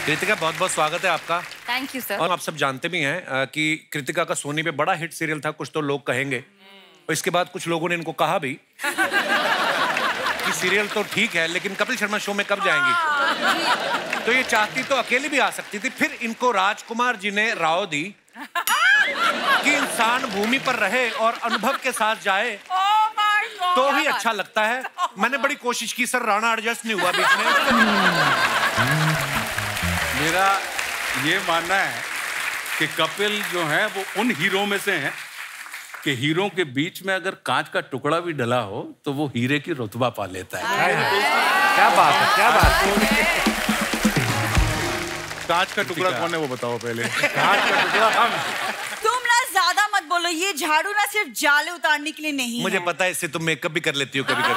कृतिका, बहुत बहुत स्वागत है आपका। Thank you sir. और आप सब जानते भी हैं कि कृतिका का सोनी पे बड़ा हिट सीरियल था, कुछ तो लोग कहेंगे। और इसके बाद कुछ लोगों ने इनको कहा भी कि सीरियल तो ठीक है, लेकिन कपिल शर्मा शो में कब जाएंगी? तो ये चाहती तो अकेली भी आ सकती थी। फिर इनको राजकुमार जी ने राव दी कि इंसान भूमि पर रहे और अनुभव के साथ जाए तो ही अच्छा लगता है। मैंने बड़ी कोशिश की सर, राणा एडजस्ट नहीं हुआ बीच में। मेरा ये मानना है कि कपिल जो है वो उन हीरो में से हैं कि हीरो के बीच में अगर कांच का टुकड़ा भी डला हो तो वो हीरे की रुतबा पा लेता है। क्या बात है, क्या बात है। कांच का टुकड़ा कौन है वो बताओ पहले। कांच का टुकड़ा हम। तुम ना ज्यादा मत बोलो, ये झाड़ू ना सिर्फ जाले उतारने के लिए नहीं मुझे है। पता है, इससे तुम मेकअप भी कर लेती हो कभी कभी।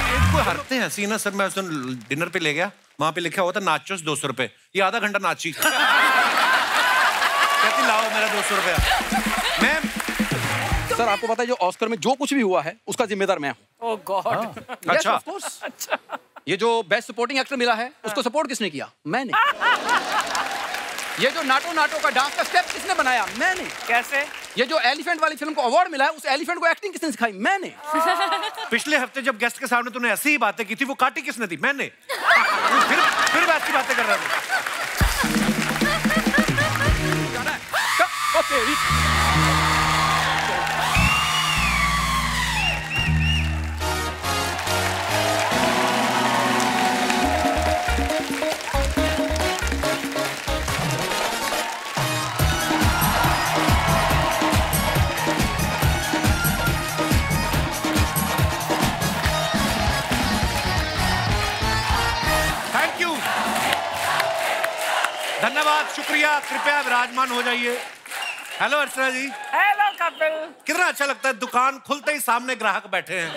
इनको हरते हैं हसीना सर। मैं डिनर पे ले गया, वहां पे लिखा हुआ था नाचोस 200 रुपए। ये आधा घंटा नाची। कहती लाओ मेरा 200 रुपया। मैं सर आपको पता है जो ऑस्कर में जो कुछ भी हुआ है उसका जिम्मेदार मैं हूँ। ओह गॉड। अच्छा। Yes, of course. ये जो बेस्ट सपोर्टिंग एक्टर मिला है उसको सपोर्ट किसने किया? मैंने। ये जो नाटो नाटो का डांस का स्टेप किसने बनाया? मैंने। कैसे? ये जो एलिफेंट वाली फिल्म को अवार्ड मिला है उस एलिफेंट को एक्टिंग किसने सिखाई? मैंने। पिछले हफ्ते जब गेस्ट के सामने तूने ऐसी ही बातें की थी, वो काटी किसने थी? मैंने। फिर वैसी बातें कर रहा था। ओके। थैंक यू, धन्यवाद, शुक्रिया। कृपया विराजमान हो जाइए। हेलो अर्चना जी। हेलो कपिल। कितना अच्छा लगता है, दुकान खुलते ही सामने ग्राहक बैठे हैं।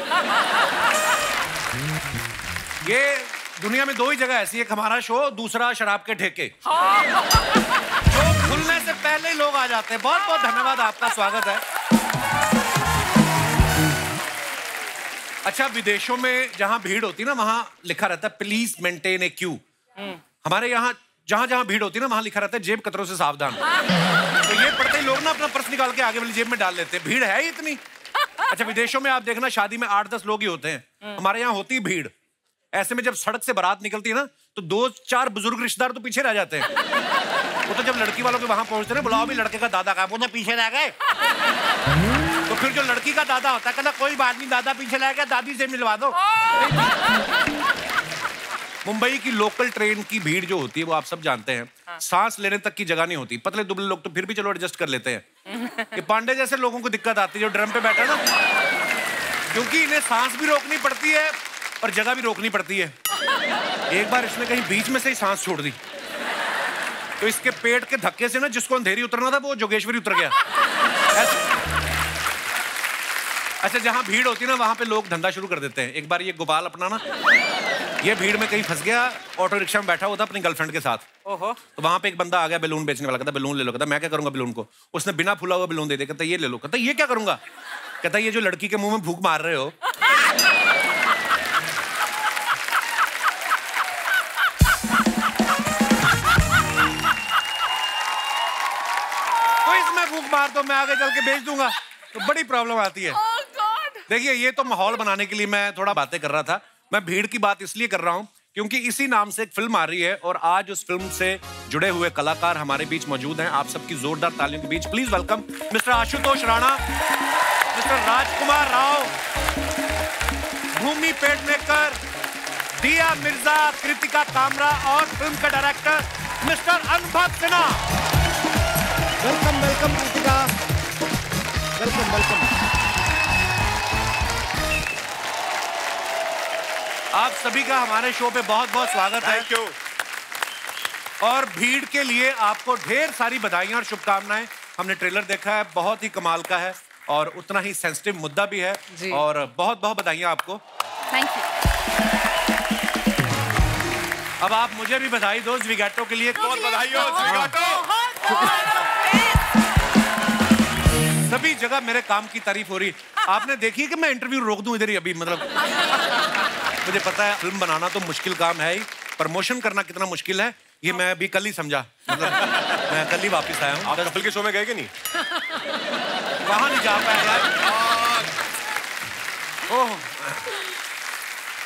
ये दुनिया में दो ही जगह ऐसी है, एक हमारा शो, दूसरा शराब के ठेके। शो खुलने से पहले ही लोग आ जाते हैं। बहुत बहुत धन्यवाद, आपका स्वागत है। अच्छा, विदेशों में जहां भीड़ होती है ना, वहां लिखा रहता है प्लीज मेंटेन ए क्यू। हमारे यहाँ जहां जहां भीड़ होती है ना, वहां लिखा रहता है जेब कतरों से सावधान। तो ये पढ़ते ही लोग ना अपना पर्स निकाल के आगे वाली जेब में डाल लेते हैं, भीड़ है ही इतनी। अच्छा, विदेशों में आप देखना शादी में 8-10 लोग ही होते हैं, हमारे यहाँ होती है भीड़। ऐसे में जब सड़क से बारात निकलती है ना, तो 2-4 बुजुर्ग रिश्तेदार तो पीछे रह जाते हैं। वो तो जब लड़की वालों के वहां पहुंचते हैं, बुलाओ भी लड़के का दादा का, वो पीछे रह गए। तो फिर जो लड़की का दादा होता है कहना कोई बात नहीं, दादा पीछे रह गया, दादी से मिलवा दो। मुंबई की लोकल ट्रेन की भीड़ जो होती है वो आप सब जानते हैं, सांस लेने तक की जगह नहीं होती। पतले दुबले लोग तो फिर भी चलो एडजस्ट कर लेते हैं। ये पांडे जैसे लोगों को दिक्कत आती है जो ड्रम पे बैठा ना, क्योंकि इन्हें सांस भी रोकनी पड़ती है और जगह भी रोकनी पड़ती है। एक बार इसने कहीं बीच में से ही सांस छोड़ दी, तो इसके पेट के धक्के से ना जिसको अंधेरी उतरना था वो जोगेश्वरी उतर गया। अच्छा, जहां भीड़ होती है ना, वहां पे लोग धंधा शुरू कर देते हैं। एक बार ये गोपाल अपना ना, ये भीड़ में कहीं फंस गया, ऑटो रिक्शा में बैठा हुआ था अपनी गर्लफ्रेंड के साथ। ओहो। तो वहां पे एक बंदा आ गया बैलून बेचने वाला, कहता बैलून ले लो। कहता मैं क्या करूंगा बैलून को? उसने बिना फूला हुआ बैलून दे दिया। कहता ये ले लो। कहता ये क्या करूंगा? कहता ये जो लड़की के मुंह में फूंक मार रहे हो, तो इसमें फूंक मार दो, मैं आगे चल के बेच दूंगा। तो बड़ी प्रॉब्लम आती है। देखिए, ये तो माहौल बनाने के लिए मैं थोड़ा बातें कर रहा था। मैं भीड़ की बात इसलिए कर रहा हूं क्योंकि इसी नाम से एक फिल्म आ रही है और आज उस फिल्म से जुड़े हुए कलाकार हमारे बीच मौजूद हैं। आप सबकी जोरदार तालियों के बीच please welcome mister Ashutosh Rana, mister Rajkumar Rao, Bhumi Pednekar, Dia Mirza, Kritika Kamra और फिल्म का डायरेक्टर मिस्टर अनुभव Sinha. Welcome welcome Kritika, welcome welcome. आप सभी का हमारे शो पे बहुत बहुत स्वागत है। Thank you. और भीड़ के लिए आपको ढेर सारी बधाइयां और शुभकामनाएं। हमने ट्रेलर देखा है, बहुत ही कमाल का है और उतना ही सेंसिटिव मुद्दा भी है और बहुत बहुत बधाइयां आपको। Thank you. अब आप मुझे भी बधाई दो ज़्विगैटो के लिए। बहुत बधाई हो ज़्विगैटो। सभी जगह मेरे काम की तारीफ हो रही। आपने देखी कि मैं इंटरव्यू रोक दूं इधर ही अभी, मतलब मुझे पता है फिल्म बनाना तो मुश्किल काम है ही, प्रमोशन करना कितना मुश्किल है। ये मैं अभी कल ही समझा, मतलब मैं कल ही वापस आया हूँ। आप कपिल के शो में गए कि नहीं? वहां नहीं जा पाया यार। ओह,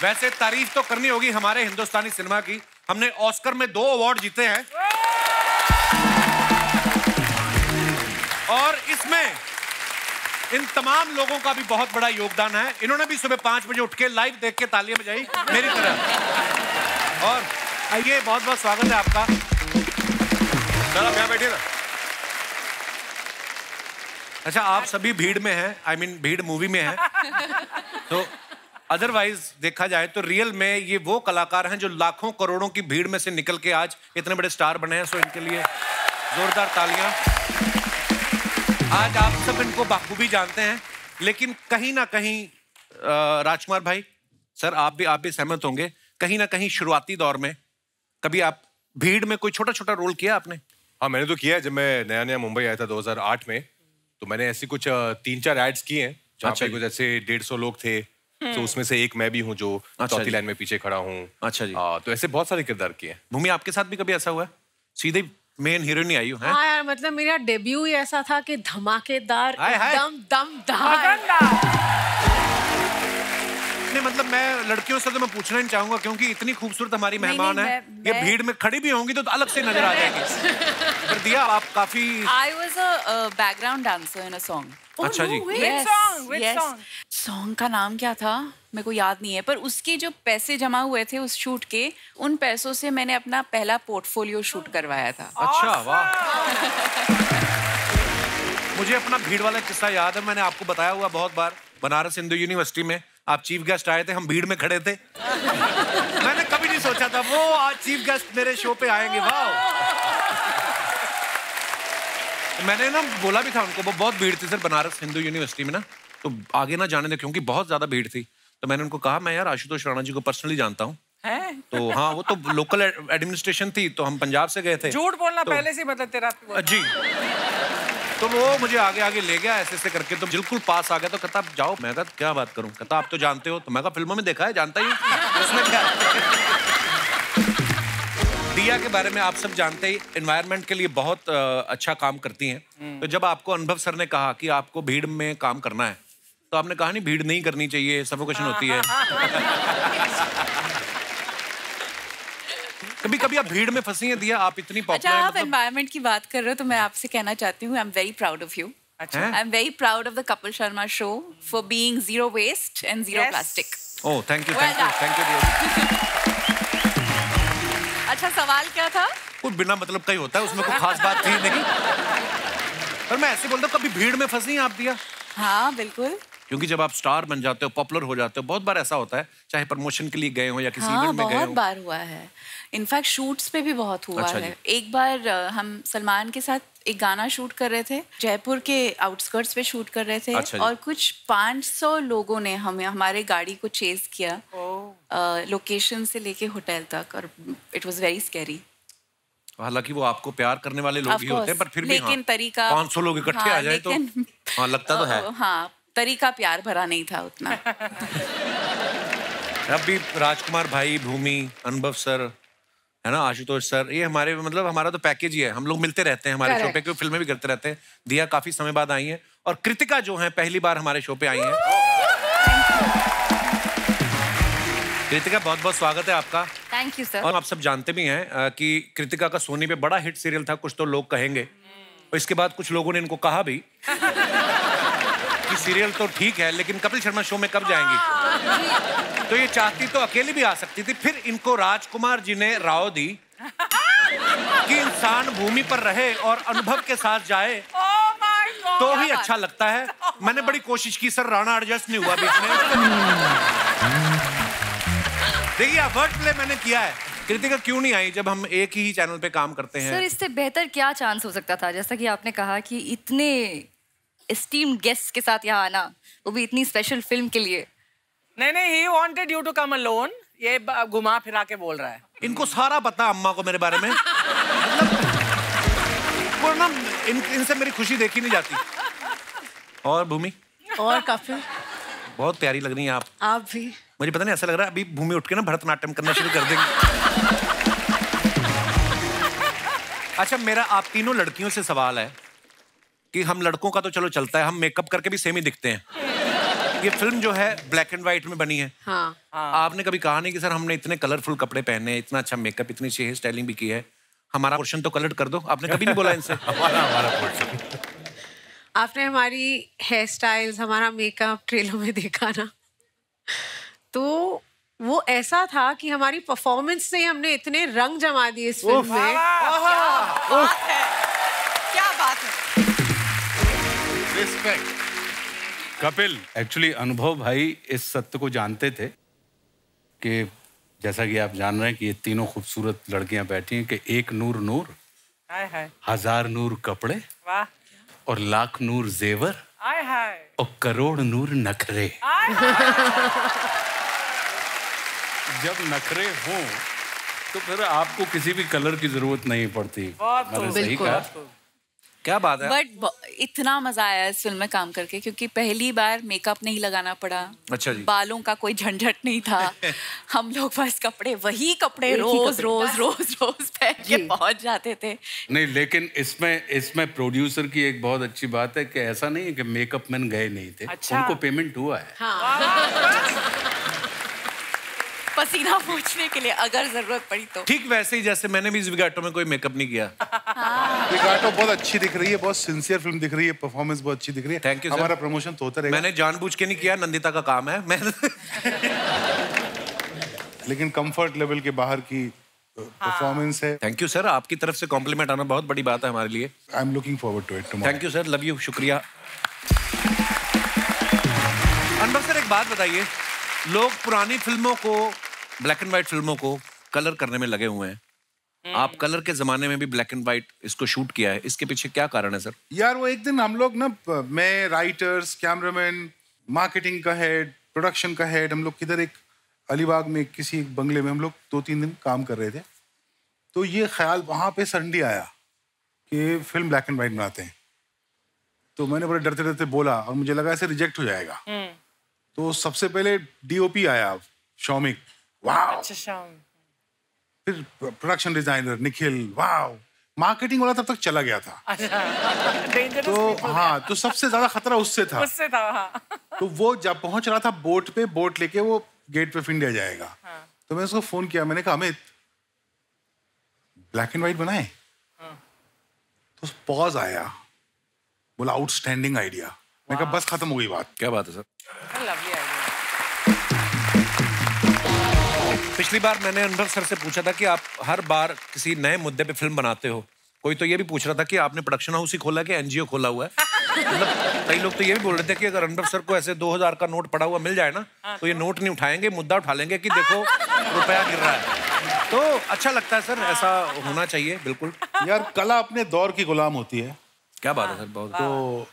वैसे तारीफ तो करनी होगी हमारे हिंदुस्तानी सिनेमा की। हमने ऑस्कर में 2 अवार्ड जीते हैं और इसमें इन तमाम लोगों का भी बहुत बड़ा योगदान है। इन्होंने भी सुबह 5 बजे उठ के लाइव देख के तालियां बजाई मेरी तरह। और आइए, बहुत बहुत स्वागत है आपका। सर आप यहाँ बैठिए ना। अच्छा, आप सभी भीड़ में हैं, I mean, भीड़ मूवी में है। तो अदरवाइज देखा जाए तो रियल में ये वो कलाकार हैं जो लाखों करोड़ों की भीड़ में से निकल के आज इतने बड़े स्टार बने हैं। सो इनके लिए जोरदार तालियां। आज आप सब इनको बखूबी जानते हैं, लेकिन कहीं ना कहीं राजकुमार भाई, सर आप भी सहमत होंगे, कहीं ना कहीं शुरुआती दौर में कभी आप भीड़ में कोई छोटा छोटा रोल किया आपने? हाँ, मैंने तो किया है। जब मैं नया नया मुंबई आया था 2008 में, तो मैंने ऐसी कुछ 3-4 एड्स किए हैं जहाँ पे कुछ ऐसे 150 लोग थे। तो उसमें से एक मैं भी हूँ जो चौथी लाइन में पीछे खड़ा हूँ। अच्छा जी। तो ऐसे बहुत सारे किरदार किए हैं। भूमि, आपके साथ भी कभी ऐसा हुआ है? सीधे मेन हीरोइन ही आई हो? हाँ यार, मतलब मेरा डेब्यू ही ऐसा था कि धमाकेदार, हाय हाय। एकदम दमदार। नहीं, मतलब मैं लड़कियों से तो मैं पूछना नहीं चाहूंगा क्योंकि इतनी खूबसूरत हमारी मेहमान है, ये भीड़ में खड़ी भी होंगी तो अलग से नजर आ जाएगी। पर दिया, आप काफी। I was a background dancer in a song. अच्छा जी। Which song? Song का नाम क्या था मेरे को याद नहीं है, पर उसके जो पैसे जमा हुए थे उस शूट के, उन पैसों से मैंने अपना पहला पोर्टफोलियो शूट करवाया था। अच्छा, वाह। मुझे अपना भीड़ वाला किस्सा याद है, मैंने आपको बताया हुआ बहुत बार। बनारस हिंदू यूनिवर्सिटी में आप चीफ गेस्ट आए थे, हम भीड़ में खड़े थे। मैंने कभी नहीं सोचा था वो आज चीफ गेस्ट मेरे शो पे आएंगे। वाह। मैंने ना बोला भी था उनको, वो बहुत भीड़ थी सर बनारस हिंदू यूनिवर्सिटी में ना, तो आगे ना जाने दे क्योंकि बहुत ज्यादा भीड़ थी। तो मैंने उनको कहा, मैं यार आशुतोष राणा जी को पर्सनली जानता हूँ। तो हाँ, वो तो लोकल एडमिनिस्ट्रेशन थी, तो हम पंजाब से गए थे। झूठ बोलना तो, पहले से मतलब तेरा जी। तो वो मुझे आगे आगे ले गया ऐसे ऐसे करके, तो बिल्कुल पास आ गया। तो कहता, आप जाओ। मैं कहा, क्या बात करूं? कहता, आप तो जानते हो। तो मैं कहा, फिल्मों में देखा है, जानता ही हूं, उसमें क्या। दिया के बारे में आप सब जानते ही, एनवायरनमेंट के लिए बहुत अच्छा काम करती हैं। तो जब आपको अनुभव सर ने कहा कि आपको भीड़ में काम करना है, तो आपने कहा नहीं भीड़ नहीं करनी चाहिए, सफोकेशन होती है। कभी कभी आप भीड़ में फंसी हैं दिया? आप इतनी अच्छा, पॉपुलर आप एनवायरनमेंट की बात कर रहे हो तो मैं आपसे कहना चाहती हूँ, I am very proud of you. I am very proud of the Kapil Sharma show for being zero waste and zero plastic. Oh, thank you, Well thank you, done. Thank you. अच्छा, सवाल क्या था? कुछ बिना मतलब का ही होता है, उसमें कोई खास बात थी नहीं। पर मैं ऐसे बोलता हूँ, कभी भीड़ में फंसी हैं आप दिया? हाँ बिल्कुल। क्योंकि जब आप स्टार बन जाते हो, पॉपुलर हो जाते हो, बहुत बार ऐसा होता है, चाहे प्रमोशन के लिए गए हो या किसी इवेंट में गए बहुत हो। बार हुआ है। इनफैक्ट शूट्स पे भी बहुत हुआ अच्छा है। जी। एक बार हम सलमान के साथ एक गाना शूट कर रहे थे, जयपुर के आउटस्कर्ट्स पे शूट कर रहे थे। अच्छा जी। और कुछ 500 लोगों ने हमारे गाड़ी को चेज किया लोकेशन से लेके होटल तक, और इट वाज वेरी स्कैरी। हालांकि वो आपको प्यार करने वाले लोग ही होते हैं, पर फिर भी लेकिन तरीका 500 लोग इकट्ठे आ जाए तो हाँ, लगता तो है। हाँ, तरीका प्यार भरा नहीं था उतना। अब भी राजकुमार भाई, भूमि, अनुभव सर, है ना, आशुतोष सर, ये हमारे मतलब हमारा तो पैकेज ही है। हम लोग मिलते रहते हैं हमारे शो पे, क्योंकि फिल्में भी करते रहते हैं। दिया काफी समय बाद आई है, और कृतिका जो है पहली बार हमारे शो पे आई है। कृतिका, बहुत बहुत स्वागत है आपका। Thank you sir. और आप सब जानते भी हैं कि कृतिका का सोनी पे बड़ा हिट सीरियल था, कुछ तो लोग कहेंगे। और इसके बाद कुछ लोगों ने इनको कहा भी कि सीरियल तो ठीक है, लेकिन कपिल शर्मा शो में कब जाएंगी? तो ये चाहती तो अकेली भी आ सकती थी। फिर इनको राजकुमार जी ने राव दी कि इंसान भूमि पर रहे और अनुभव के साथ जाए तो ही अच्छा लगता है। मैंने बड़ी कोशिश की सर, राणा एडजस्ट नहीं हुआ बीच में। देखिए, वर्ड प्ले मैंने किया है। कृतिका क्यों नहीं आई जब हम एक ही चैनल पे काम करते हैं? सर, इससे बेहतर क्या चांस हो सकता था? जैसा कि आपने कहा कि इतने एस्टीम्ड गेस्ट के साथ यहाँ आना, वो भी इतनी स्पेशल फिल्म के लिए। नहीं, he wanted you to come alone. ये घुमा फिरा के बोल रहा है। इनको सारा पता अम्मा को मेरे बारे में। मतलब वो ना इनसे मेरी खुशी देखी नहीं जाती। और भूमि और कपिल, बहुत प्यारी लग रही हैं आप भी। मुझे पता नहीं, ऐसा लग रहा है अभी भूमि उठ के ना भरतनाट्यम करना शुरू कर देंगे। अच्छा, मेरा आप तीनों लड़कियों से सवाल है कि हम लड़कों का तो चलो चलता है, हम मेकअप करके भी सेम ही दिखते हैं। ये फिल्म जो है ब्लैक एंड व्हाइट में बनी है। हाँ। आपने कभी कहा नहीं कि सर हमने इतने कलरफुल कपड़े पहने हैं, इतना अच्छा मेकअप, इतनी अच्छी हेयर स्टाइलिंग भी की है, हमारा पोर्शन तो कलर कर दो? आपने कभी नहीं बोला इनसे? हमारा पोर्शन। आपने हमारी हेयर स्टाइल्स, हमारा मेकअप ट्रेलर में देखा ना, तो वो ऐसा था कि हमारी परफॉर्मेंस से हमने इतने रंग जमा दिए इस फिल्म में। क्या बात है। रिस्पेक्ट। कपिल, एक्चुअली अनुभव भाई इस सत्य को जानते थे कि जैसा कि आप जान रहे हैं कि ये तीनों खूबसूरत लड़कियां बैठी हैं कि एक नूर नूर, हजार नूर कपड़े, वाह, और लाख नूर जेवर, आय हाय, और करोड़ नूर नखरे। जब नखरे हों तो फिर आपको किसी भी कलर की जरूरत नहीं पड़ती। मैंने सही कहा? क्या बात है। बट इतना मजा आया इस फिल्म में काम करके, क्योंकि पहली बार मेकअप नहीं लगाना पड़ा। अच्छा जी। बालों का कोई झंझट नहीं था। हम लोग बस वही कपड़े रोज रोज रोज रोज पहन के पहुंच जाते थे। नहीं, लेकिन इसमें प्रोड्यूसर की एक बहुत अच्छी बात है कि ऐसा नहीं है कि मेकअप मैन गए नहीं थे। अच्छा। उनको पेमेंट हुआ है। हाँ। पसीना पोंछने के लिए अगर जरूरत पड़ी तो। ठीक वैसे ही जैसे मैंने भी इस विगाटो में कोई मेकअप नहीं किया। विगाटो बहुत अच्छी दिख रही है, बहुत सिंसियर फिल्म दिख रही है, परफॉर्मेंस बहुत अच्छी दिख रही है। Thank you sir. हमारा प्रमोशन तो होता रहेगा। मैंने जानबूझ के नहीं किया, नंदिता का काम है। मैं लेकिन कंफर्ट लेवल के बाहर की परफॉर्मेंस है। थैंक यू सर, आपकी तरफ से कॉम्प्लीमेंट आना बहुत बड़ी बात है हमारे लिए। I am looking forward to it tomorrow. Thank you sir, love you, शुक्रिया। अनवर सर, एक बात बताइए, लोग पुरानी फिल्मों को, ब्लैक एंड व्हाइट फिल्मों को कलर करने में लगे हुए हैं। आप कलर के जमाने में भी ब्लैक एंड व्हाइट इसको शूट किया है, इसके पीछे क्या कारण है सर? यार वो एक दिन हम लोग ना, मैं, राइटर्स, कैमरामैन, मार्केटिंग का हेड, प्रोडक्शन का हेड, हम लोग किधर एक अलीबाग में किसी बंगले में हम लोग 2-3 दिन काम कर रहे थे। तो ये ख्याल वहाँ पे सडनली आया कि फिल्म ब्लैक एंड व्हाइट बनाते हैं। तो मैंने बड़े डरते डरते बोला और मुझे लगा ऐसे रिजेक्ट हो जाएगा। तो सबसे पहले DOP आया, शौमिक, वाह। फिर प्रोडक्शन डिजाइनर निखिल, वाह। मार्केटिंग वाला तब तक चला गया था। तो हाँ, तो सबसे ज्यादा खतरा उससे था। तो वो जब पहुंच रहा था बोट पे, बोट लेके वो गेट पे ऑफ इंडिया जाएगा। तो मैंने उसको फोन किया, मैंने कहा अमित, ब्लैक एंड व्हाइट बनाए? तो पॉज आया, बोला आउटस्टैंडिंग आइडिया। मैं कहा बस खत्म हो गई बात। क्या बात है सर? पिछली बार मैंने अनुभव सर से पूछा था कि आप हर बार किसी नए मुद्दे पे फिल्म बनाते हो। कोई तो ये भी पूछ रहा था कि आपने प्रोडक्शन हाउस ही खोला कि NGO खोला हुआ है। मतलब कई लोग तो ये भी बोल रहे थे कि अगर अनुभव सर को ऐसे 2000 का नोट पड़ा हुआ मिल जाए ना, तो ये नोट नहीं उठाएंगे, मुद्दा उठा लेंगे कि देखो रुपया गिर रहा है। तो अच्छा लगता है सर, ऐसा होना चाहिए। बिल्कुल यार, कला अपने दौर की गुलाम होती है। क्या बात है सर, बहुत। तो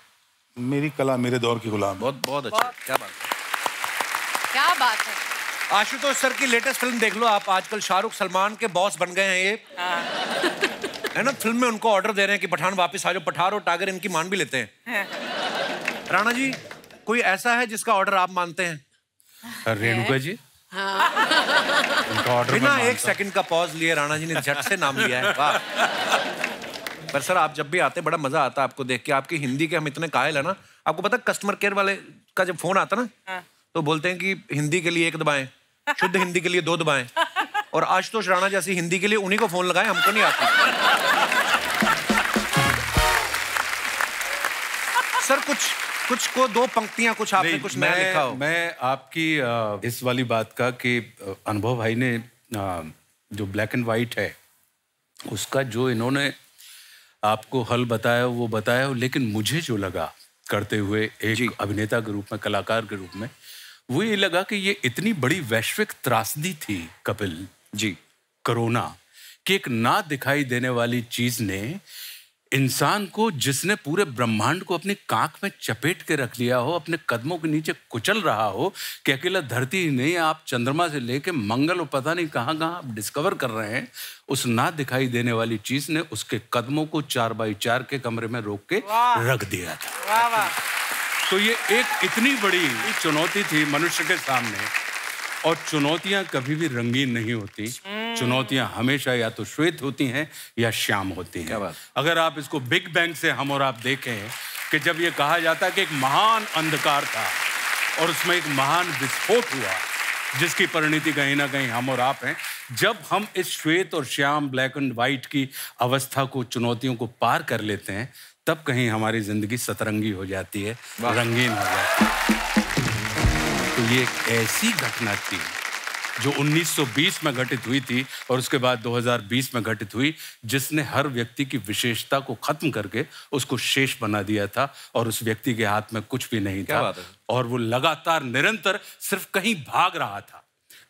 मेरी कला मेरे दौर की गुलाम। बहुत बहुत अच्छा, क्या बात है, क्या बात है। आशुतोष सर की लेटेस्ट फिल्म देख लो आप। आजकल शाहरुख सलमान के बॉस बन गए हैं ये, है ना। फिल्म में उनको ऑर्डर दे रहे हैं कि पठान वापस आ जाओ। पठान और टाइगर इनकी मान भी लेते हैं। राणा जी, कोई ऐसा है जिसका ऑर्डर आप मानते हैं? रेणुका जी, उनका ऑर्डर बिना एक सेकंड का पॉज लिए राणा जी ने झट से नाम लिया है। वाह। पर सर, आप जब भी आते बड़ा मजा आता है आपको देख के। आपकी हिंदी के हम इतने कायल है ना। आपको पता है कस्टमर केयर वाले का जब फोन आता ना, तो बोलते हैं कि हिंदी के लिए 1 दबाएं, शुद्ध हिंदी के लिए 2 दबाएं। और आशुतोष राणा जैसी हिंदी के लिए उन्हीं को फोन लगाएं, हमको नहीं आती। सर कुछ को 2 पंक्तियां, कुछ आपने कुछ नया लिखा हो। मैं आपकी इस वाली बात का कि अनुभव भाई ने जो ब्लैक एंड व्हाइट है उसका जो इन्होंने आपको हल बताया वो बताया, लेकिन मुझे जो लगा करते हुए एक अभिनेता के रूप में, कलाकार के रूप में, वो ये लगा कि ये इतनी बड़ी वैश्विक त्रासदी थी कपिल जी, कोरोना, कि एक ना दिखाई देने वाली चीज ने इंसान को, जिसने पूरे ब्रह्मांड को अपनी कांख में चपेट के रख लिया हो, अपने कदमों के नीचे कुचल रहा हो, कि अकेला धरती ही नहीं, आप चंद्रमा से लेके मंगल और पता नहीं कहाँ कहाँ आप डिस्कवर कर रहे हैं, उस ना दिखाई देने वाली चीज ने उसके कदमों को 4x4 के कमरे में रोक के रख दिया था। तो ये एक इतनी बड़ी चुनौती थी मनुष्य के सामने, और चुनौतियां कभी भी रंगीन नहीं होती, चुनौतियां हमेशा या तो श्वेत होती हैं या श्याम होती हैं। क्या बात। अगर आप इसको बिग बैंग से हम और आप देखें कि जब ये कहा जाता है कि एक महान अंधकार था और उसमें एक महान विस्फोट हुआ जिसकी परिणति कहीं ना कहीं हम और आप हैं, जब हम इस श्वेत और श्याम, ब्लैक एंड व्हाइट की अवस्था को, चुनौतियों को पार कर लेते हैं, तब कहीं हमारी जिंदगी सतरंगी हो जाती है, रंगीन हो जाती है। तो ये एक ऐसी घटना थी जो 1920 में घटित हुई थी और उसके बाद 2020 में घटित हुई, जिसने हर व्यक्ति की विशेषता को खत्म करके उसको शेष बना दिया था और उस व्यक्ति के हाथ में कुछ भी नहीं था और वो लगातार निरंतर सिर्फ कहीं भाग रहा था।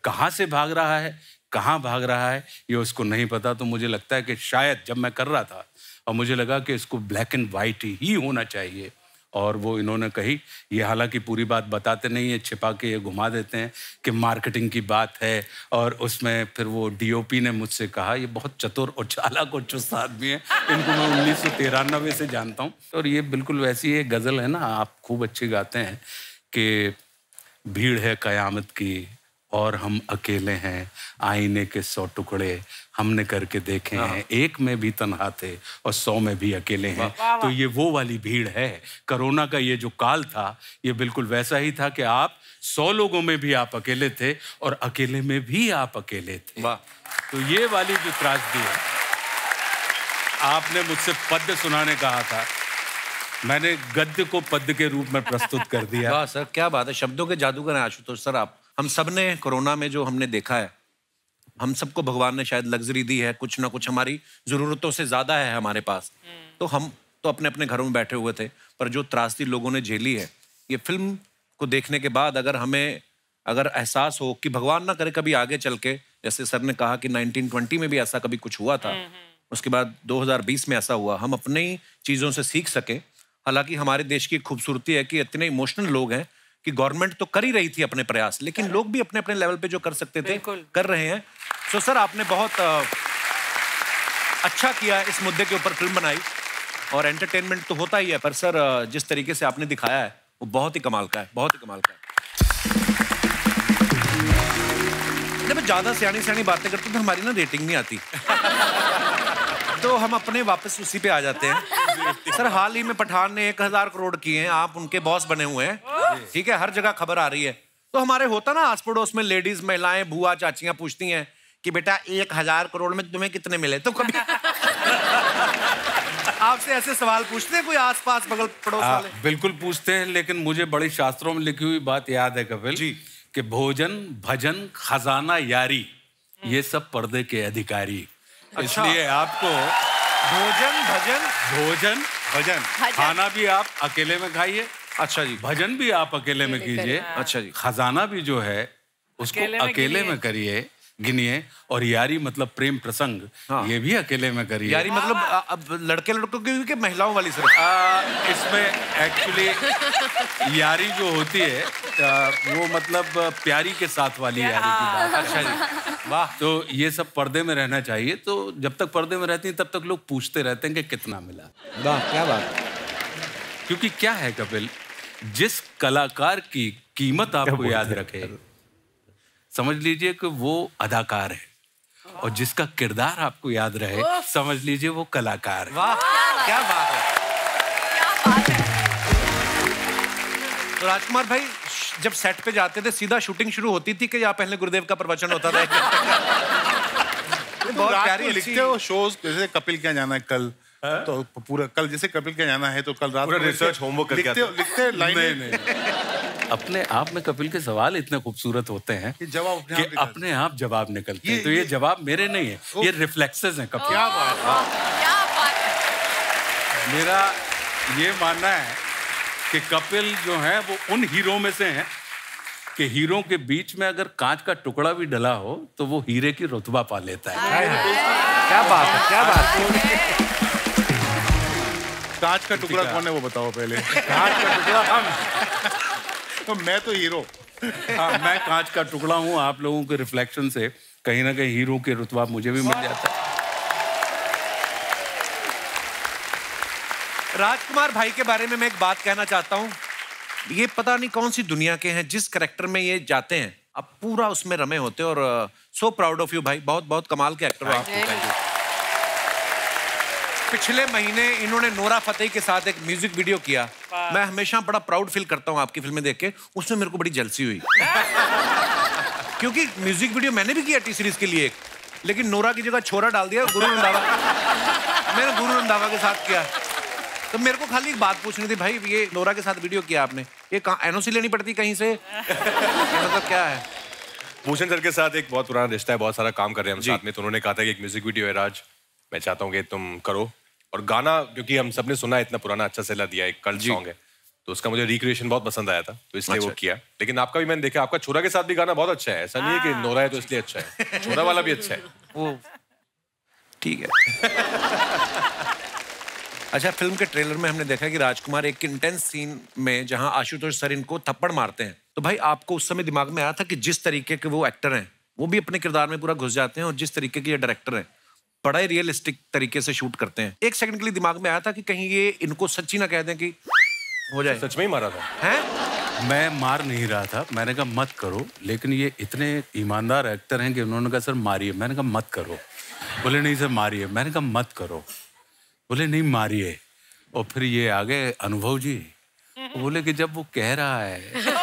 कहाँ से भाग रहा है, कहाँ भाग रहा है, ये उसको नहीं पता। तो मुझे लगता है कि शायद जब मैं कर रहा था और मुझे लगा कि इसको ब्लैक एंड वाइट ही होना चाहिए, और वो इन्होंने कही, ये हालांकि पूरी बात बताते नहीं है, छिपा के ये घुमा देते हैं कि मार्केटिंग की बात है, और उसमें फिर वो डीओपी ने मुझसे कहा, ये बहुत चतुर और चालाक और चुस्त आदमी है, इनको मैं 1993 से जानता हूँ। और ये बिल्कुल वैसी एक गज़ल है ना, आप खूब अच्छी गाते हैं कि भीड़ है क़यामत की और हम अकेले हैं, आईने के 100 टुकड़े हमने करके देखे हैं, एक में भी तन्हा थे और 100 में भी अकेले हैं। तो ये वो वाली भीड़ है। कोरोना का ये जो काल था, ये बिल्कुल वैसा ही था कि आप 100 लोगों में भी आप अकेले थे और अकेले में भी आप अकेले थे। तो ये वाली जो त्रासदी है, आपने मुझसे पद्य सुनाने कहा था, मैंने गद्य को पद्य के रूप में प्रस्तुत कर दिया। वाह सर, क्या बात है, शब्दों के जादूगर हैं आशुतोष सर आप। हम सब ने कोरोना में जो हमने देखा है, हम सबको भगवान ने शायद लग्जरी दी है, कुछ ना कुछ हमारी ज़रूरतों से ज़्यादा है हमारे पास। तो हम तो अपने अपने घरों में बैठे हुए थे, पर जो त्रासदी लोगों ने झेली है, ये फिल्म को देखने के बाद अगर हमें एहसास हो कि भगवान ना करे कभी आगे चल के, जैसे सर ने कहा कि 1920 में भी ऐसा कभी कुछ हुआ था, उसके बाद 2020 में ऐसा हुआ, हम अपनी चीज़ों से सीख सकें। हालांकि हमारे देश की खूबसूरती है कि इतने इमोशनल लोग हैं कि गवर्नमेंट तो कर ही रही थी अपने प्रयास, लेकिन लोग भी अपने अपने लेवल पे जो कर सकते थे कर रहे हैं। सो सर, आपने बहुत अच्छा किया, इस मुद्दे के ऊपर फिल्म बनाई, और एंटरटेनमेंट तो होता ही है, पर सर जिस तरीके से आपने दिखाया है वो बहुत ही कमाल का है, बहुत ही कमाल का है। जब ज्यादा सियानी बातें करते तो हमारी ना रेटिंग नहीं आती तो हम अपने वापस उसी पे आ जाते हैं। सर, हाल ही में पठान ने 1000 करोड़ किए हैं, आप उनके बॉस बने हुए हैं, ठीक है, हर जगह खबर आ रही है। तो हमारे होता ना आस पड़ोस में लेडीज, महिलाएं, बुआ, चाचियां पूछती हैं कि बेटा 1000 करोड़ में तुम्हें कितने मिले, तो कभी आपसे ऐसे सवाल पूछते हैं कोई आसपास बगल पड़ोस वाले? बिल्कुल पूछते हैं, लेकिन मुझे बड़े शास्त्रों में लिखी हुई बात याद है कपिल जी, कि भोजन, भजन, खजाना, यारी, ये सब पर्दे के अधिकारी। इसलिए आपको भोजन भजन खाना भी आप अकेले में खाइए, अच्छा जी, भजन भी आप अकेले में कीजिए, अच्छा जी, खजाना भी जो है उसको अकेले में करिए, गिनिए, और यारी मतलब प्रेम प्रसंग, ये भी अकेले में करिए। यारी मतलब अब लड़के लड़कों की कि महिलाओं वाली सिर्फ? इसमें एक्चुअली यारी जो होती है वो मतलब प्यारी के साथ वाली यारी की बात। अच्छा जी, वाह। तो ये सब पर्दे में रहना चाहिए। तो जब तक पर्दे में रहती हैं तब तक लोग पूछते रहते हैं कि कितना मिला। वाह, क्या बात। क्योंकि क्या है कपिल, जिस कलाकार की कीमत आपको याद रखे, समझ लीजिए कि वो अदाकार है, और जिसका किरदार आपको याद रहे, समझ लीजिए वो कलाकार है। वाह, क्या बात है, क्या बात है। तो राजकुमार भाई, जब सेट पे जाते थे सीधा शूटिंग शुरू होती थी कि या पहले गुरुदेव का प्रवचन होता था? बहुत प्यारी लिखते हो शोज, जैसे कपिल क्या जाना है कल, तो पूरा कल जैसे कपिल क्या जाना है तो कल रात पूरा रिसर्च होमवर्क करके लिखते लाइन। नहीं, अपने आप में कपिल के सवाल इतने खूबसूरत होते हैं कि अपने आप जवाब निकलते हैं। तो ये जवाब मेरे नहीं है, ये रिफ्लेक्सेस हैं कपिल। क्या बात है। मेरा ये मानना है कि कपिल जो है वो उन हीरो में से हैं कि हीरो के बीच में अगर कांच का टुकड़ा भी डला हो तो वो हीरे की रुतबा पा लेता है। क्या बात है, क्या बात है। कांच का टुकड़ा कौन है वो बताओ पहले। कांच का टुकड़ा हम, तो मैं तो हीरो। हाँ, मैं कांच का टुकड़ा हूँ। आप लोगों के रिफ्लेक्शन से कहीं ना कहीं हीरो के रुतबा मुझे भी मिल जाता है। राजकुमार भाई के बारे में मैं एक बात कहना चाहता हूँ। ये पता नहीं कौन सी दुनिया के हैं, जिस करेक्टर में ये जाते हैं आप पूरा उसमें रमे होते और सो प्राउड ऑफ यू भाई, बहुत बहुत कमाल के एक्टर हो आप। पिछले महीने इन्होंने नोरा फतेही के साथ एक म्यूजिक वीडियो किया। मैं हमेशा बड़ा प्राउड फील करता हूँ आपकी फिल्में देख के, उसमें मेरे को बड़ी जलसी हुई क्योंकि म्यूजिक वीडियो मैंने भी किया टी सीरीज के लिए एक, लेकिन नोरा की जगह छोरा डाल दिया गुरु रंधावा। मैंने गुरु रंधावा के साथ किया, तो मेरे को खाली एक बात पूछनी थी भाई, ये नोरा के साथ वीडियो किया आपने, ये एनओसी लेनी पड़ती कहीं से? मतलब क्या है? भूषण सर के साथ एक बहुत पुराना रिश्ता है, बहुत सारा काम कर रहे हैं हम साथ में, तो उन्होंने कहा था कि एक म्यूजिक वीडियो है राज, मैं चाहता हूँ कि तुम करो। और गाना क्योंकि हम सबने सुना है, इतना पुराना अच्छा सेला दिया, एक कल्ट सॉन्ग है, तो उसका मुझे रिक्रिएशन बहुत पसंद आया था, तो इसलिए वो किया। लेकिन आपका भी मैंने देखा, आपका छोरा के साथ भी गाना बहुत अच्छा है, ऐसा नहीं है कि नोरा है तो इसलिए अच्छा है, छोरा वाला भी अच्छा है। वो ठीक है। अच्छा, फिल्म के ट्रेलर में हमने देखा कि राजकुमार एक इंटेंस सीन में जहां आशुतोष सर इनको थप्पड़ मारते हैं, तो भाई आपको उस समय दिमाग में आया था कि जिस तरीके के वो एक्टर हैं वो भी अपने किरदार में पूरा घुस जाते हैं, और जिस तरीके के ये डायरेक्टर हैं बड़ा ही रियलिस्टिक तरीके से शूट करते हैं, एक सेकंड के लिए दिमाग में आया था कि कहीं ये इनको सच्ची ना कह दें कि हो जाए? सच में ही मारा था? हैं? मैं मार नहीं रहा था, मैंने कहा मत करो, लेकिन ये इतने ईमानदार एक्टर हैं कि उन्होंने कहा सर मारिए, मैंने कहा मत करो, बोले नहीं सर मारिए, मैंने कहा मत करो, बोले नहीं मारिए। और फिर ये आ गए अनुभव जी, बोले कि जब वो कह रहा है।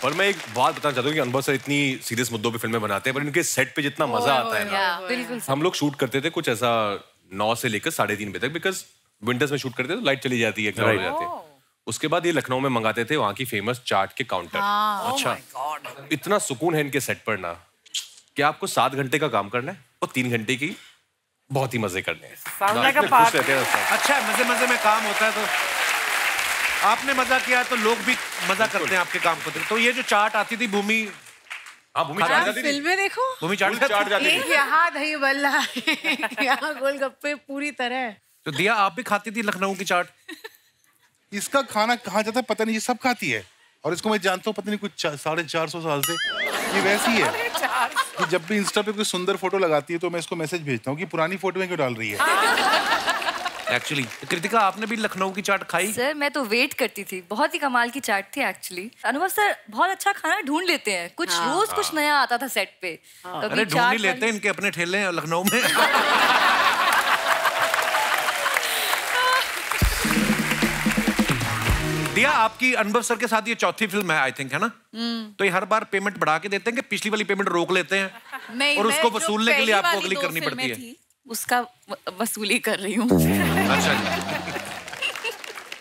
और मैं एक बात बताना चाहता हूँ कि अनुभव सर इतनी सीरियस मुद्दों पे फिल्में बनाते हैं, पर इनके सेट पे जितना मजा आता है ना, हम लोग शूट करते थे कुछ ऐसा 9 से लेकर 3:30 बजे तक, बिकॉज विंटर्स में शूट करते थे तो लाइट चली जाती है, हो जाते हैं। उसके बाद ये लखनऊ में मंगाते थे वहाँ की फेमस चाट के काउंटर। अच्छा, इतना सुकून है इनके सेट पर ना कि आपको 7 घंटे का काम करना है और 3 घंटे की बहुत ही मजे करने हैं। अच्छा, मजे मजे में काम होता है, तो आपने मजा किया तो लोग भी मजा करते हैं आपके काम को। तो ये जो चाट आती थी भूमि, भूमि चाट जाती थी, फिल्में देखो, भूमि चाट जाती एक यहाँ दही बल्ला, यहाँ गोलगप्पे पूरी तरह। तो दिया आप भी खाती थी लखनऊ की चाट? इसका खाना कहाँ जाता है पता नहीं, ये सब खाती है, और इसको मैं जानता हूँ पता नहीं कुछ 450 साल से ये वैसी है कि जब भी इंस्टा पे कोई सुंदर फोटो लगाती है तो मैं इसको मैसेज भेजता हूँ कि पुरानी फोटो में क्यों डाल रही है। एक्चुअली कृतिका, आपने भी लखनऊ की चाट खाई? सर मैं तो वेट करती थी, बहुत ही कमाल की चाट थी एक्चुअली। अनुभव सर बहुत अच्छा खाना ढूंढ लेते हैं, कुछ रोज कुछ नया आता था सेट पे। अरे ढूंढ ही लेते हैं, इनके अपने ठेले हैं लखनऊ में। दिया, आपकी अनुभव सर के साथ ये चौथी फिल्म है आई थिंक, है ना? तो ये हर बार पेमेंट बढ़ा के देते हैं कि पिछली वाली पेमेंट रोक लेते हैं और उसको वसूलने के लिए आपको अगली करनी पड़ती है? उसका वसूली कर रही हूँ। अच्छा,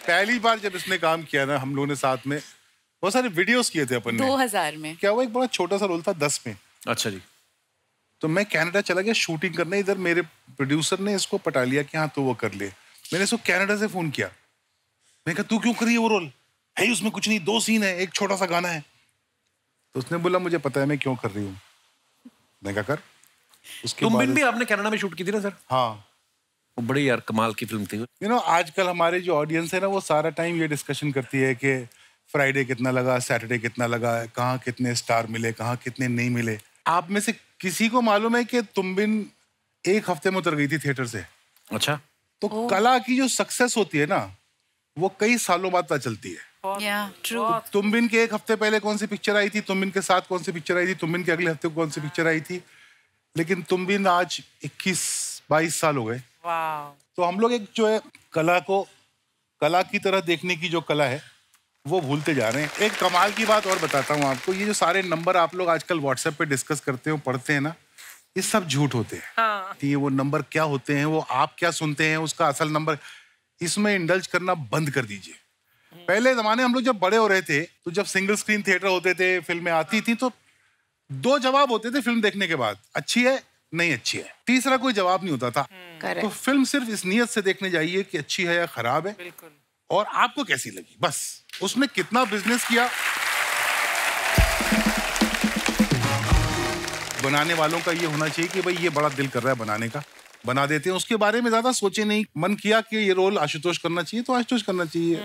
पहली बार जब इसने काम किया ना हम लोगों ने साथ में, बहुत सारे वीडियोस किए थे अपन ने। 2000 में क्या हुआ, एक बड़ा छोटा सा रोल था 10 में। अच्छा जी। तो मैं कनाडा चला गया शूटिंग करने, इधर मेरे प्रोड्यूसर ने इसको पटा लिया कि हाँ तो वो कर ले। मैंने इसको कनाडा से फोन किया, मैंने कहा तू क्यों करी है वो रोल? है उसमें कुछ नहीं, 2 सीन है, एक छोटा सा गाना है। तो उसने बोला मुझे पता है मैं क्यों कर रही हूँ। मैं क्या कर, तुम भी आपने कनाडा में शूट की थी ना सर? हाँ, वो बड़ी यार कमाल की फिल्म थी। यू नो आजकल हमारे जो ऑडियंस है ना वो सारा टाइम ये डिस्कशन करती है कि फ्राइडे कितना लगा, सैटरडे कितना लगा, कहाँ कितने स्टार मिले, कहाँ कितने नहीं मिले। आप में से किसी को मालूम है कि तुम बिन 1 हफ्ते में उतर गई थी थिएटर से? अच्छा। तो कला की जो सक्सेस होती है ना वो कई सालों बाद पता चलती है। ट्रू। तुम बिन के 1 हफ्ते पहले कौन सी पिक्चर आई थी, तुम बिन के साथ कौन सी पिक्चर आई थी, तुम बिन के अगले हफ्ते कौन सी पिक्चर आई थी, लेकिन तुम बिन आज 21-22 साल हो गए। तो हम लोग एक जो है कला को कला की तरह देखने की जो कला है वो भूलते जा रहे हैं। एक कमाल की बात और बताता हूँ आपको, ये जो सारे नंबर आप लोग आजकल व्हाट्सएप पे डिस्कस करते हो, पढ़ते हैं ना, ये सब झूठ होते हैं। ये वो नंबर क्या होते हैं, वो आप क्या सुनते हैं, उसका असल नंबर, इसमें इंडल्ज करना बंद कर दीजिए। पहले जमाने हम लोग जब बड़े हो रहे थे तो जब सिंगल स्क्रीन थिएटर होते थे, फिल्में आती थी तो 2 जवाब होते थे फिल्म देखने के बाद, अच्छी है नहीं अच्छी है, तीसरा कोई जवाब नहीं होता था। तो फिल्म सिर्फ इस नियत से देखने जाइए कि अच्छी है या खराब है और आपको कैसी लगी, बस। उसने कितना बिजनेस किया, बनाने वालों का ये होना चाहिए कि भाई ये बड़ा दिल कर रहा है बनाने का, बना देते हैं, उसके बारे में ज्यादा सोचे नहीं। मन किया कि ये रोल आशुतोष करना चाहिए तो आशुतोष करना चाहिए।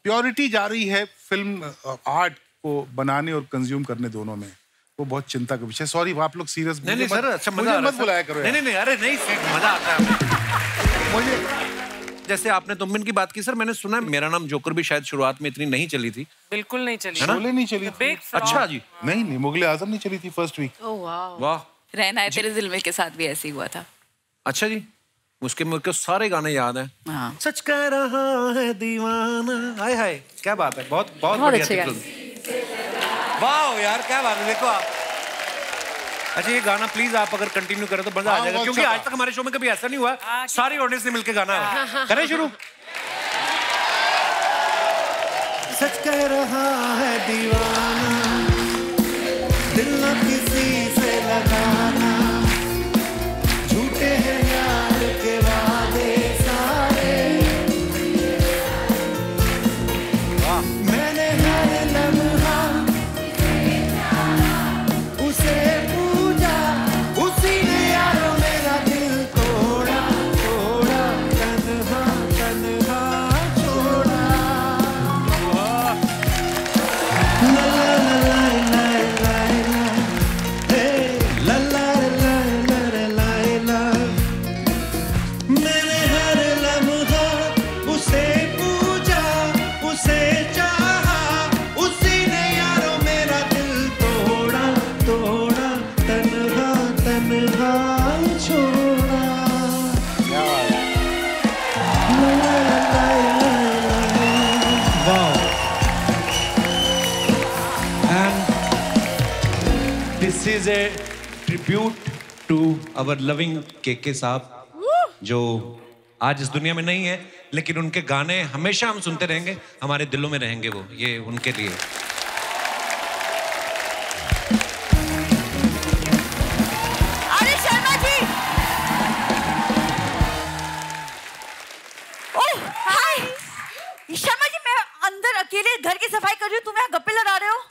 प्योरिटी जा रही है फिल्म आर्ट को बनाने और कंज्यूम करने दोनों में, वो बहुत चिंता का विषय। सॉरी आप लोग सीरियस नहीं सर, अच्छा मजा मत बुलाया करो। नहीं, अरे नहीं, मजा आता है मुझे। जैसे आपने तुमबिन की बात की सर, मैंने सुना है मेरा नाम जोकर भी शायद शुरुआत में इतनी नहीं चली थी। बिल्कुल नहीं चली। शोले नहीं चली थी। अच्छा जी। नहीं मुगले आजम नहीं चली थी फर्स्ट वीक। वाह। रहना है तेरे दिल में के साथ भी ऐसे ही हुआ था। अच्छा जी, मुझके मुझको सारे गाने याद हैं। हाँ। सच कह रहा है दीवाना, हाय हाय क्या बात है, बहुत बहुत बढ़िया थी फिल्म। वाह यार क्या बात है, देखो आप। अच्छा ये गाना प्लीज आप अगर कंटिन्यू करें तो मजा आ जाएगा, क्योंकि आज तक हमारे शो में कभी ऐसा नहीं हुआ सारी ऑडियंस ने मिलकर गाना करें शुरू। सच कह रहा है दीवाना, दिल न किसी से लगाना, झूठे हैं यार के वादे सारे। मैंने हर लम्हा उसे पूजा, उसी ने यारो मेरा दिल तोड़ा तोड़ा, तन्हा तन्हा छोड़ा। मैंने हर लम्हा उसे पूजा, उसे चाहा, उसी ने यारो मेरा दिल तोड़ा तोड़ा, तन्हा तन्हा छोड़ा। वाह। This is a tribute to our loving KK साहब, जो आज इस दुनिया में नहीं है, लेकिन उनके गाने हमेशा हम सुनते रहेंगे, हमारे दिलों में रहेंगे वो, ये उनके लिए। अरे शर्मा जी, ओह हाय शर्मा जी, मैं अंदर अकेले घर की सफाई कर रही हूँ, तुम यहाँ गप्पे लड़ा रहे हो।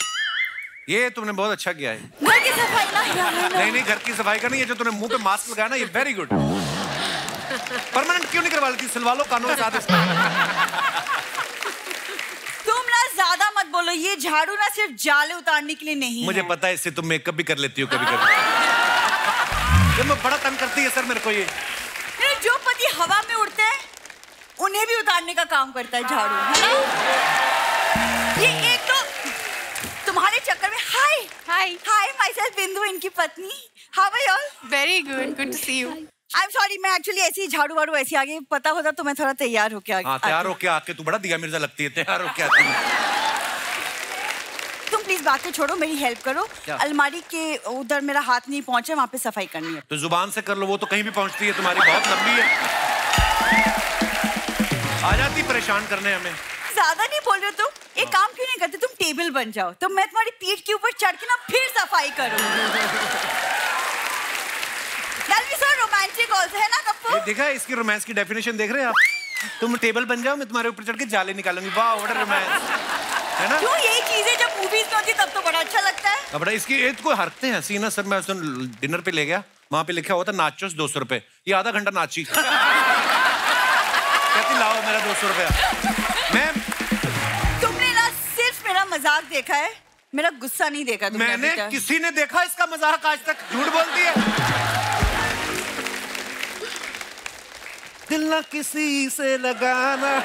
ये तुमने बहुत अच्छा किया है। घर की सफाई ना यार। नहीं घर की सफाई का नहीं है, जो तूने मुंह पे मास्क लगाया ना, ये वेरी गुड। परमानेंट क्यों नहीं करवा लेती, सिलवा लो कानों के साथ इसको। तुम ना ज्यादा मत बोलो, ये झाड़ू ना सिर्फ जाले उतारने के लिए नहीं मुझे है। पता है, इससे तुम मेकअप भी कर लेती हो कभी कभी। ये मैं बड़ा तंग करती है सर मेरे को ये। जो पति हवा में उड़ते हैं उन्हें भी उतारने का काम करता है झाड़ू, है ना? ये एक तो तुम्हारे चक्कर में हाय हाय हाय माय सेल्फ बिंदु, इनकी पत्नी। How are you all? Very good, good to see you. I am sorry, मैं एक्चुअली ऐसे ही झाड़ू वाड़ू ऐसे आगे, पता होता तो मैं थोड़ा तैयार होके आगे। हाँ तैयार होके आके तू बड़ा दिया मिर्जा लगती है, तैयार होके आती है। तुम प्लीज बातें छोड़ो, मेरी हेल्प करो। अलमारी के उधर मेरा हाथ नहीं पहुंचा, वहाँ पे सफाई करनी है। तो जुबान से कर लो, वो तो कहीं भी पहुंचती है, तुम्हारी बहुत लंबी है, आ जाती परेशान करने हमें। ज्यादा नहीं बोल रहे हो तुम, एक काम क्यों नहीं करते, तुम टेबल बन जाओ, तो मैं तुम्हारी पीठ के ऊपर चढ़ के ना फिर सफाई करूँ। That'll be so romantic also, है ना कप्पू? देखा इसकी रोमांस की डेफिनेशन देख रहे हैं आप? तुम टेबल बन जाओ, मैं तुम्हारे ऊपर चढ़ के जाले निकालूंगी। वाह व्हाट अ रोमांस, है ना? क्यों यही चीजें जब मूवीज में होती तब तो बड़ा अच्छा लगता है। अब इसकी एक कोई हरकतें हैं सीना सर, मैं डिनर पे ले गया, वहां पे लिखा हुआ था नाचोस 200 रुपए, ये आधा घंटा नाची। कहती लाओ मेरा 200 रुपया। मैम तुमने ना सिर्फ मेरा मजाक देखा है, मेरा गुस्सा नहीं देखा तुमने। मैंने किसी ने देखा इसका मजाक आज तक? झूठ बोलती है। दिल ना किसी से लगाना।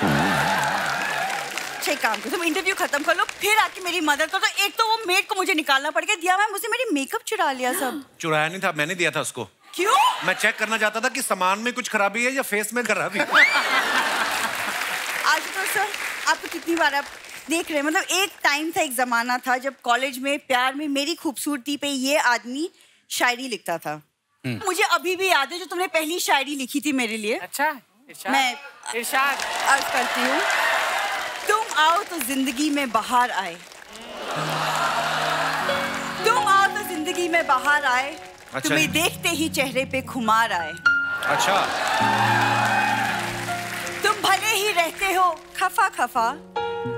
अच्छा काम करो, तुम इंटरव्यू खत्म कर लो, फिर आके मेरी मदद करो। एक तो वो मेड को मुझे निकालना पड़ गया, दिया मैम मुझे मेरी मेकअप चुरा लिया सब। चुराया नहीं था, मैंने दिया था उसको। क्यों? मैं चेक करना चाहता था कि सामान में कुछ खराबी है या फेस में खराबी। आज तो सर आपको कितनी बार आप देख रहे हैं, मतलब एक टाइम था, एक जमाना था जब कॉलेज में प्यार में मेरी खूबसूरती पे ये आदमी शायरी लिखता था। मुझे अभी भी याद है जो तुमने पहली शायरी लिखी थी मेरे लिए। अच्छा मैं इरशाद अर्ज करती हूँ, तुम आओ तो जिंदगी में बाहर आए, तुम आओ तो जिंदगी में बाहर आए, अच्छा। तुम्हें देखते ही चेहरे पे खुमार आए। अच्छा। तुम भले ही रहते हो खफा खफा,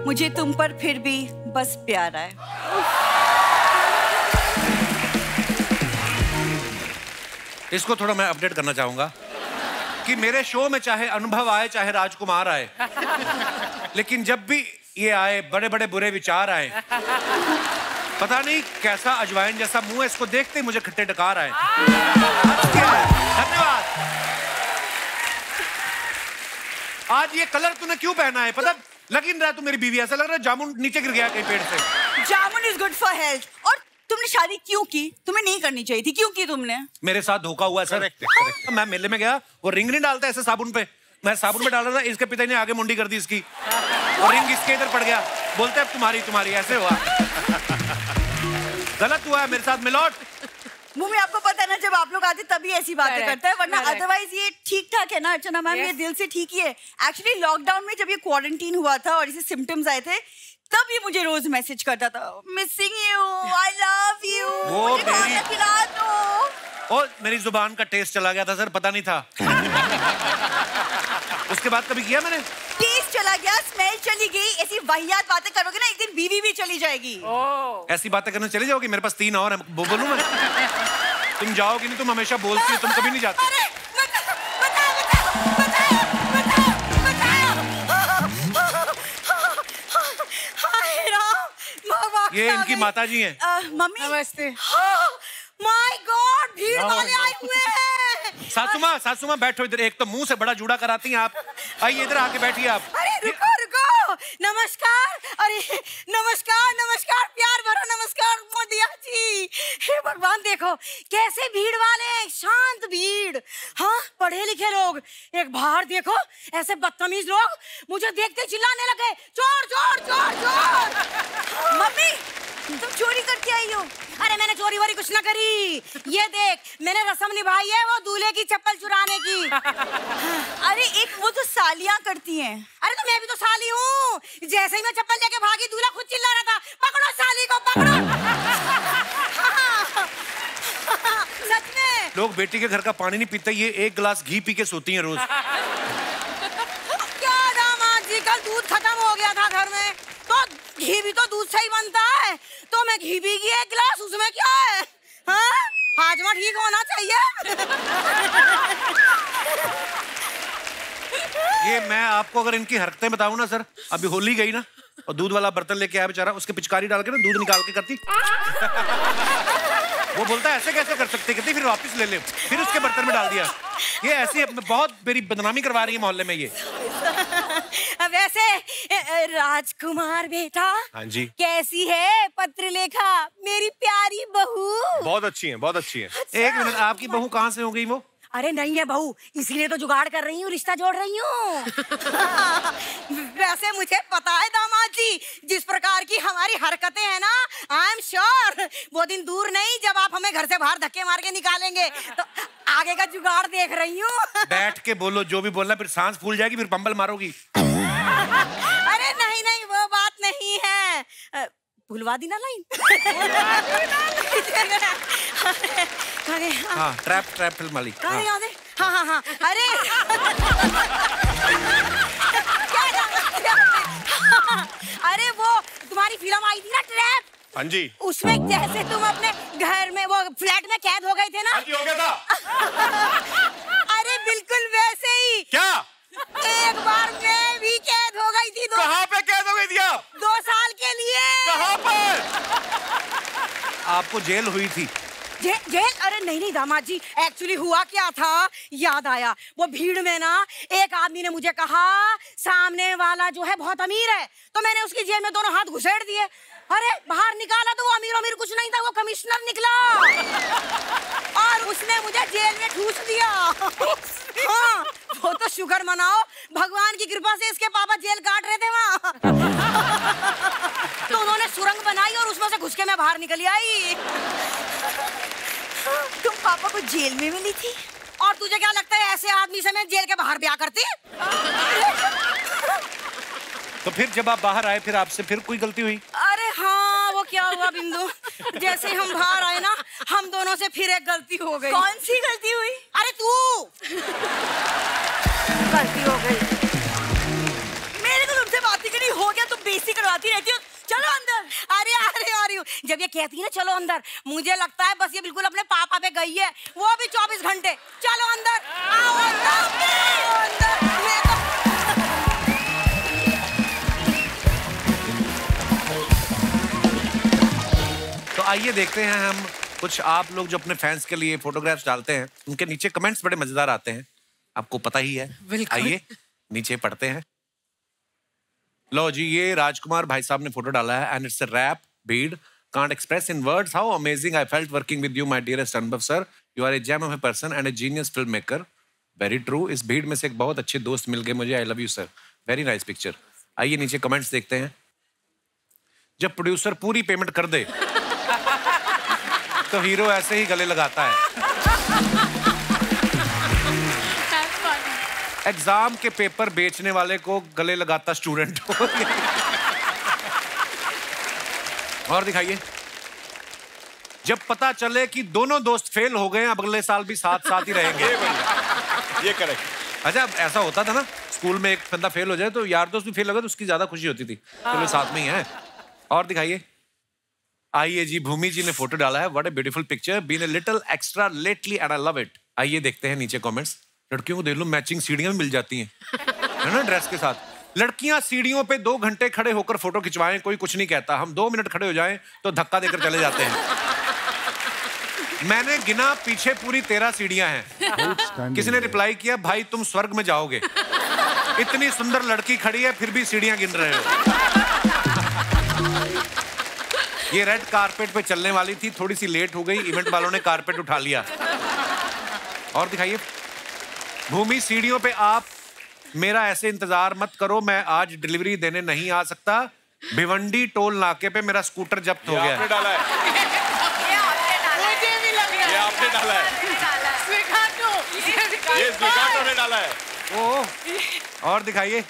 मुझे तुम पर फिर भी बस प्यार आए। इसको थोड़ा मैं अपडेट करना चाहूंगा कि मेरे शो में चाहे अनुभव आए चाहे राजकुमार आए, लेकिन जब भी ये आए बड़े बड़े बुरे विचार आए, पता नहीं कैसा अजवाइन जैसा मुंह है, इसको देखते ही मुझे खट्टे डकार आए। धन्यवाद। आज ये कलर तूने क्यों पहना है? पता लग ही नहीं रहा तू मेरी बीवी, ऐसा लग रहा है जामुन नीचे गिर गया कहीं पेड़ से। जामुन इज गुड फॉर हेल्थ। और तुमने शादी क्यों की? तुम्हें नहीं करनी चाहिए थी, क्यों की तुमने? मेरे साथ धोखा हुआ सर। मैं मेले में गया, वो रिंग नहीं डालता ऐसे साबुन पे, मैं साबुन पे डाल रहा था, इसके पिता ने आगे मुंडी कर दी इसकी, और रिंग इसके इधर पड़ गया। बोलते अब तुम्हारी ऐसे हुआ। गलत हुआ है मेरे साथ मिलोट। मुंह में आपको पता है ना, जब आप लोग आते तभी ऐसी बातें करता है, वरना अदरवाइज ये ठीक ठाक है ना अर्चना मैम। ये दिल से ठीक ही है। एक्चुअली लॉकडाउन में जब ये क्वारंटीन हुआ था और इसे सिम्टम्स आए थे, तब ये मुझे रोज मैसेज करता था, missing you, I love you, मुझे खाना खिला दो। और मेरी जुबान का टेस्ट चला गया था सर, पता नहीं था। उसके बाद कभी किया मैंने? टेस्ट चला गया, स्मेल चली गई। ऐसी वाहियात बातें करोगे ना, एक दिन बीवी भी चली जाएगी। ऐसी बातें करने चली जाओगी? मेरे पास 3 और हैं, बोलूं मैं? तुम जाओगी नहीं, तुम हमेशा बोलती हो, तुम कभी नहीं जाती। ये इनकी माता जी हैं। मम्मी नमस्ते। माय गॉड, भीड़ वाले आए हुए हैं। सासू माँ बैठो इधर। एक तो मुंह से बड़ा जूड़ा कराती हैं आप। आइए इधर आके बैठिए आप। अरे रुको रुको, नमस्कार। अरे नमस्कार नमस्कार, प्यार भरा नमस्कार मोदिया जी। हे भगवान, देखो कैसे भीड़ वाले, शांत भीड़। हाँ, पढ़े लिखे लोग। एक बाहर देखो, ऐसे बदतमीज लोग मुझे देखते चिल्लाने लगे, चोर चोर चोर चोर। मम्मी, तुम चोरी करके आई हो? अरे मैंने चोरी वोरी कुछ ना करी। ये देख, मैंने रस्म निभाई है वो दूल्हे की चप्पल चुराने की। अरे एक वो तो सालियां करती हैं। अरे तो मैं भी तो साली हूँ। जैसे ही मैं चप्पल लेके भागी, दूल्हा खुद चिल्ला रहा था, पकड़ो साली को, पकड़ो। सच में। लोग बेटी के घर का पानी नहीं पीते, ये 1 गिलास घी पी के सोती हैं रोज। क्या दामाद जी, कल दूध खत्म हो गया था घर में, तो घी भी तो दूध से ही बनता है, तो मैं घी पी गई 1 गिलास। उसमें क्या है? हाँ, हाजमा ठीक होना चाहिए। ये मैं आपको अगर इनकी हरकतें बताऊं ना सर, अभी होली गई ना, और दूध वाला बर्तन लेके आया बेचारा, उसके पिचकारी डाल के ना दूध निकाल के करती। वो बोलता है ऐसे कैसे कर सकते, कहती फिर वापस ले ले, फिर उसके बर्तन में डाल दिया। ये ऐसी बहुत मेरी बदनामी करवा रही है मोहल्ले में ये। वैसे राजकुमार बेटा, हाँ जी, कैसी है पत्रलेखा मेरी प्यारी बहू? बहुत अच्छी है, बहुत अच्छी है। एक मिनट, आपकी बहू कहाँ से हो गई वो? अरे नहीं है बहू, इसीलिए तो जुगाड़ कर रही हूँ, रिश्ता जोड़ रही हूँ। वैसे मुझे पता है दामाद जी, जिस प्रकार की हमारी हरकतें हैं ना, आई एम श्योर वो दिन दूर नहीं जब आप हमें घर से बाहर धक्के मार के निकालेंगे। तो आगे का जुगाड़ देख रही हूँ। बैठ के बोलो जो भी बोलना, फिर सांस फूल जाएगी, फिर पंबल मारोगी। अरे नहीं नहीं, वो बात नहीं है। भुलवा दी ना लाइन। हाँ, ट्रैप फिल्म वाली। हाँ याद है। हाँ। अरे अरे वो तुम्हारी फिल्म आई थी ना, ट्रैप। हाँ जी। उसमें जैसे तुम अपने घर में वो फ्लैट में कैद हो गए थे ना। हाँ जी, हो गया था। अरे बिल्कुल वैसे ही। क्या? एक बार मैं भी कैद हो गई थी। कहाँ पे कैद हो गई थी आप? 2 साल के लिए। कहाँ पर? आपको जेल हुई थी? जेल? अरे नहीं दामाद जी, एक्चुअली हुआ क्या था, याद आया। वो भीड़ में ना एक आदमी ने मुझे कहा सामने वाला जो है बहुत अमीर है, तो मैंने उसकी जेब में दोनों हाथ घुसेड़ दिए। अरे बाहर निकाला तो वो अमीर कुछ नहीं था, वो कमिश्नर निकला और उसने मुझे जेल में ठूस दिया। हाँ, वो तो शुक्र मनाओ, भगवान की कृपा से इसके पापा जेल काट रहे थे वहाँ। तो उन्होंने सुरंग बनाई और उसमें से घुस के मैं बाहर निकली आई। तुम पापा को जेल में मिली थी? और तुझे क्या लगता है ऐसे आदमी से मैं जेल के बाहर ब्याह करती? तो फिर जब आप बाहर आए, फिर आपसे फिर कोई गलती हुई? अरे हाँ, वो क्या हुआ बिंदु, जैसे हम बाहर आए ना, हम दोनों से फिर एक गलती हो गई। कौन सी गलती हुई? अरे तू। गलती हो गई। मेरे को तुमसे बात ही नहीं, हो गया तुम बेइज्जती करवाती रहती हो। चलो अंदर। अरे जब ये कहती है ना चलो अंदर, मुझे लगता है बस ये बिल्कुल अपने पापा पे गई है, वो भी 24 घंटे। चलो अंदर, आओ अंदर। तो आइए देखते हैं हम कुछ आप लोग जो अपने फैंस के लिए फोटोग्राफ्स डालते हैं, उनके नीचे कमेंट्स बड़े मजेदार आते हैं, आपको पता ही है। आइए नीचे पढ़ते हैं। लो जी, ये राजकुमार भाई साहब ने फोटो डाला है एंड इट्स अ रैप भीड़ can't express in words how amazing I felt working with you my dearest Anubhav sir. You are a gem of a person and a genius filmmaker. Very true. इस भीड़ में से एक बहुत अच्छे दोस्त मिल गए मुझे. I love you sir. Very nice picture. आइए नीचे कमेंट्स देखते हैं. जब प्रोड्यूसर पूरी पेमेंट कर दे तो हीरो ऐसे ही गले लगाता है. एग्जाम के पेपर बेचने वाले को गले लगाता स्टूडेंट. और दिखाइए. जब पता चले कि दोनों दोस्त फेल हो गए, अब अगले साल भी साथ साथ ही रहेंगे. ये करेक्ट. अच्छा, ऐसा होता था ना स्कूल में, एक बंदा फेल हो जाए तो यार दोस्त भी फेल हो गए तो उसकी ज्यादा खुशी होती थी. चलो साथ में ही है. और दिखाइए. आइए जी, भूमि जी ने फोटो डाला है. What a beautiful picture. Been a little extra lately and I love it. आइए देखते हैं नीचे कमेंट्स. लड़कियों को देख लो, मैचिंग सीढ़ियां मिल जाती हैं है ना ड्रेस के साथ. लड़कियां सीढ़ियों पे 2 घंटे खड़े होकर फोटो खिंचवाएं, कोई कुछ नहीं कहता. हम 2 मिनट खड़े हो जाएं तो धक्का देकर चले जाते हैं. मैंने गिना, पीछे पूरी 13 सीढ़ियां हैं. किसी ने रिप्लाई किया, भाई तुम स्वर्ग में जाओगे. इतनी सुंदर लड़की खड़ी है फिर भी सीढ़ियां गिन रहे हो. ये रेड कारपेट पे चलने वाली थी, थोड़ी सी लेट हो गई. इवेंट वालों ने कारपेट उठा लिया. और दिखाइए. भूमि, सीढ़ियों पे आप मेरा ऐसे इंतजार मत करो, मैं आज डिलीवरी देने नहीं आ सकता. भिवंडी टोल नाके पे मेरा स्कूटर जब्त हो गया. आपने डाला है. ये आपने डाला है. ये स्वीकार्टो ने डाला है. ओह. और दिखाइए.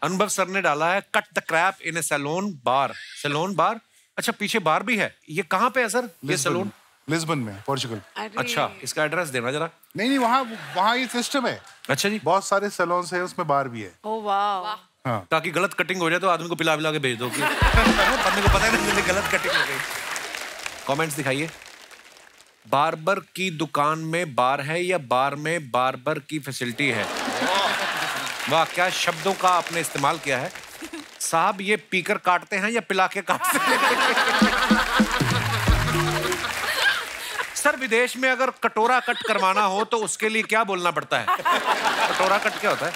अनुभव सर ने डाला है, cut the crap in a saloon bar. Saloon bar. अच्छा, पीछे बार भी है. ये कहाँ पे है सर ये सैलून? लिस्बन में, पोर्चुगल. अच्छा, इसका एड्रेस देना जरा. नहीं, वहाँ ये सिस्टम है. अच्छा जी. बहुत सारे सैलून्स हैं, उसमें बार भी है. ओह वाह. हाँ. ताकि गलत कटिंग हो जाए तो आदमी को पिला के भेज दो. बंदे को पता नहीं गलत कटिंग हो गई. कमेंट्स दिखाइए. बार्बर की दुकान में बार है या बार में बार्बर की फैसिलिटी है? वाह, क्या शब्दों का आपने इस्तेमाल किया है. साहब, ये पीकर काटते हैं या पिला के काटते हैं? सर, विदेश में अगर कटोरा कट करवाना हो तो उसके लिए क्या बोलना पड़ता है? कटोरा कट क्या होता है?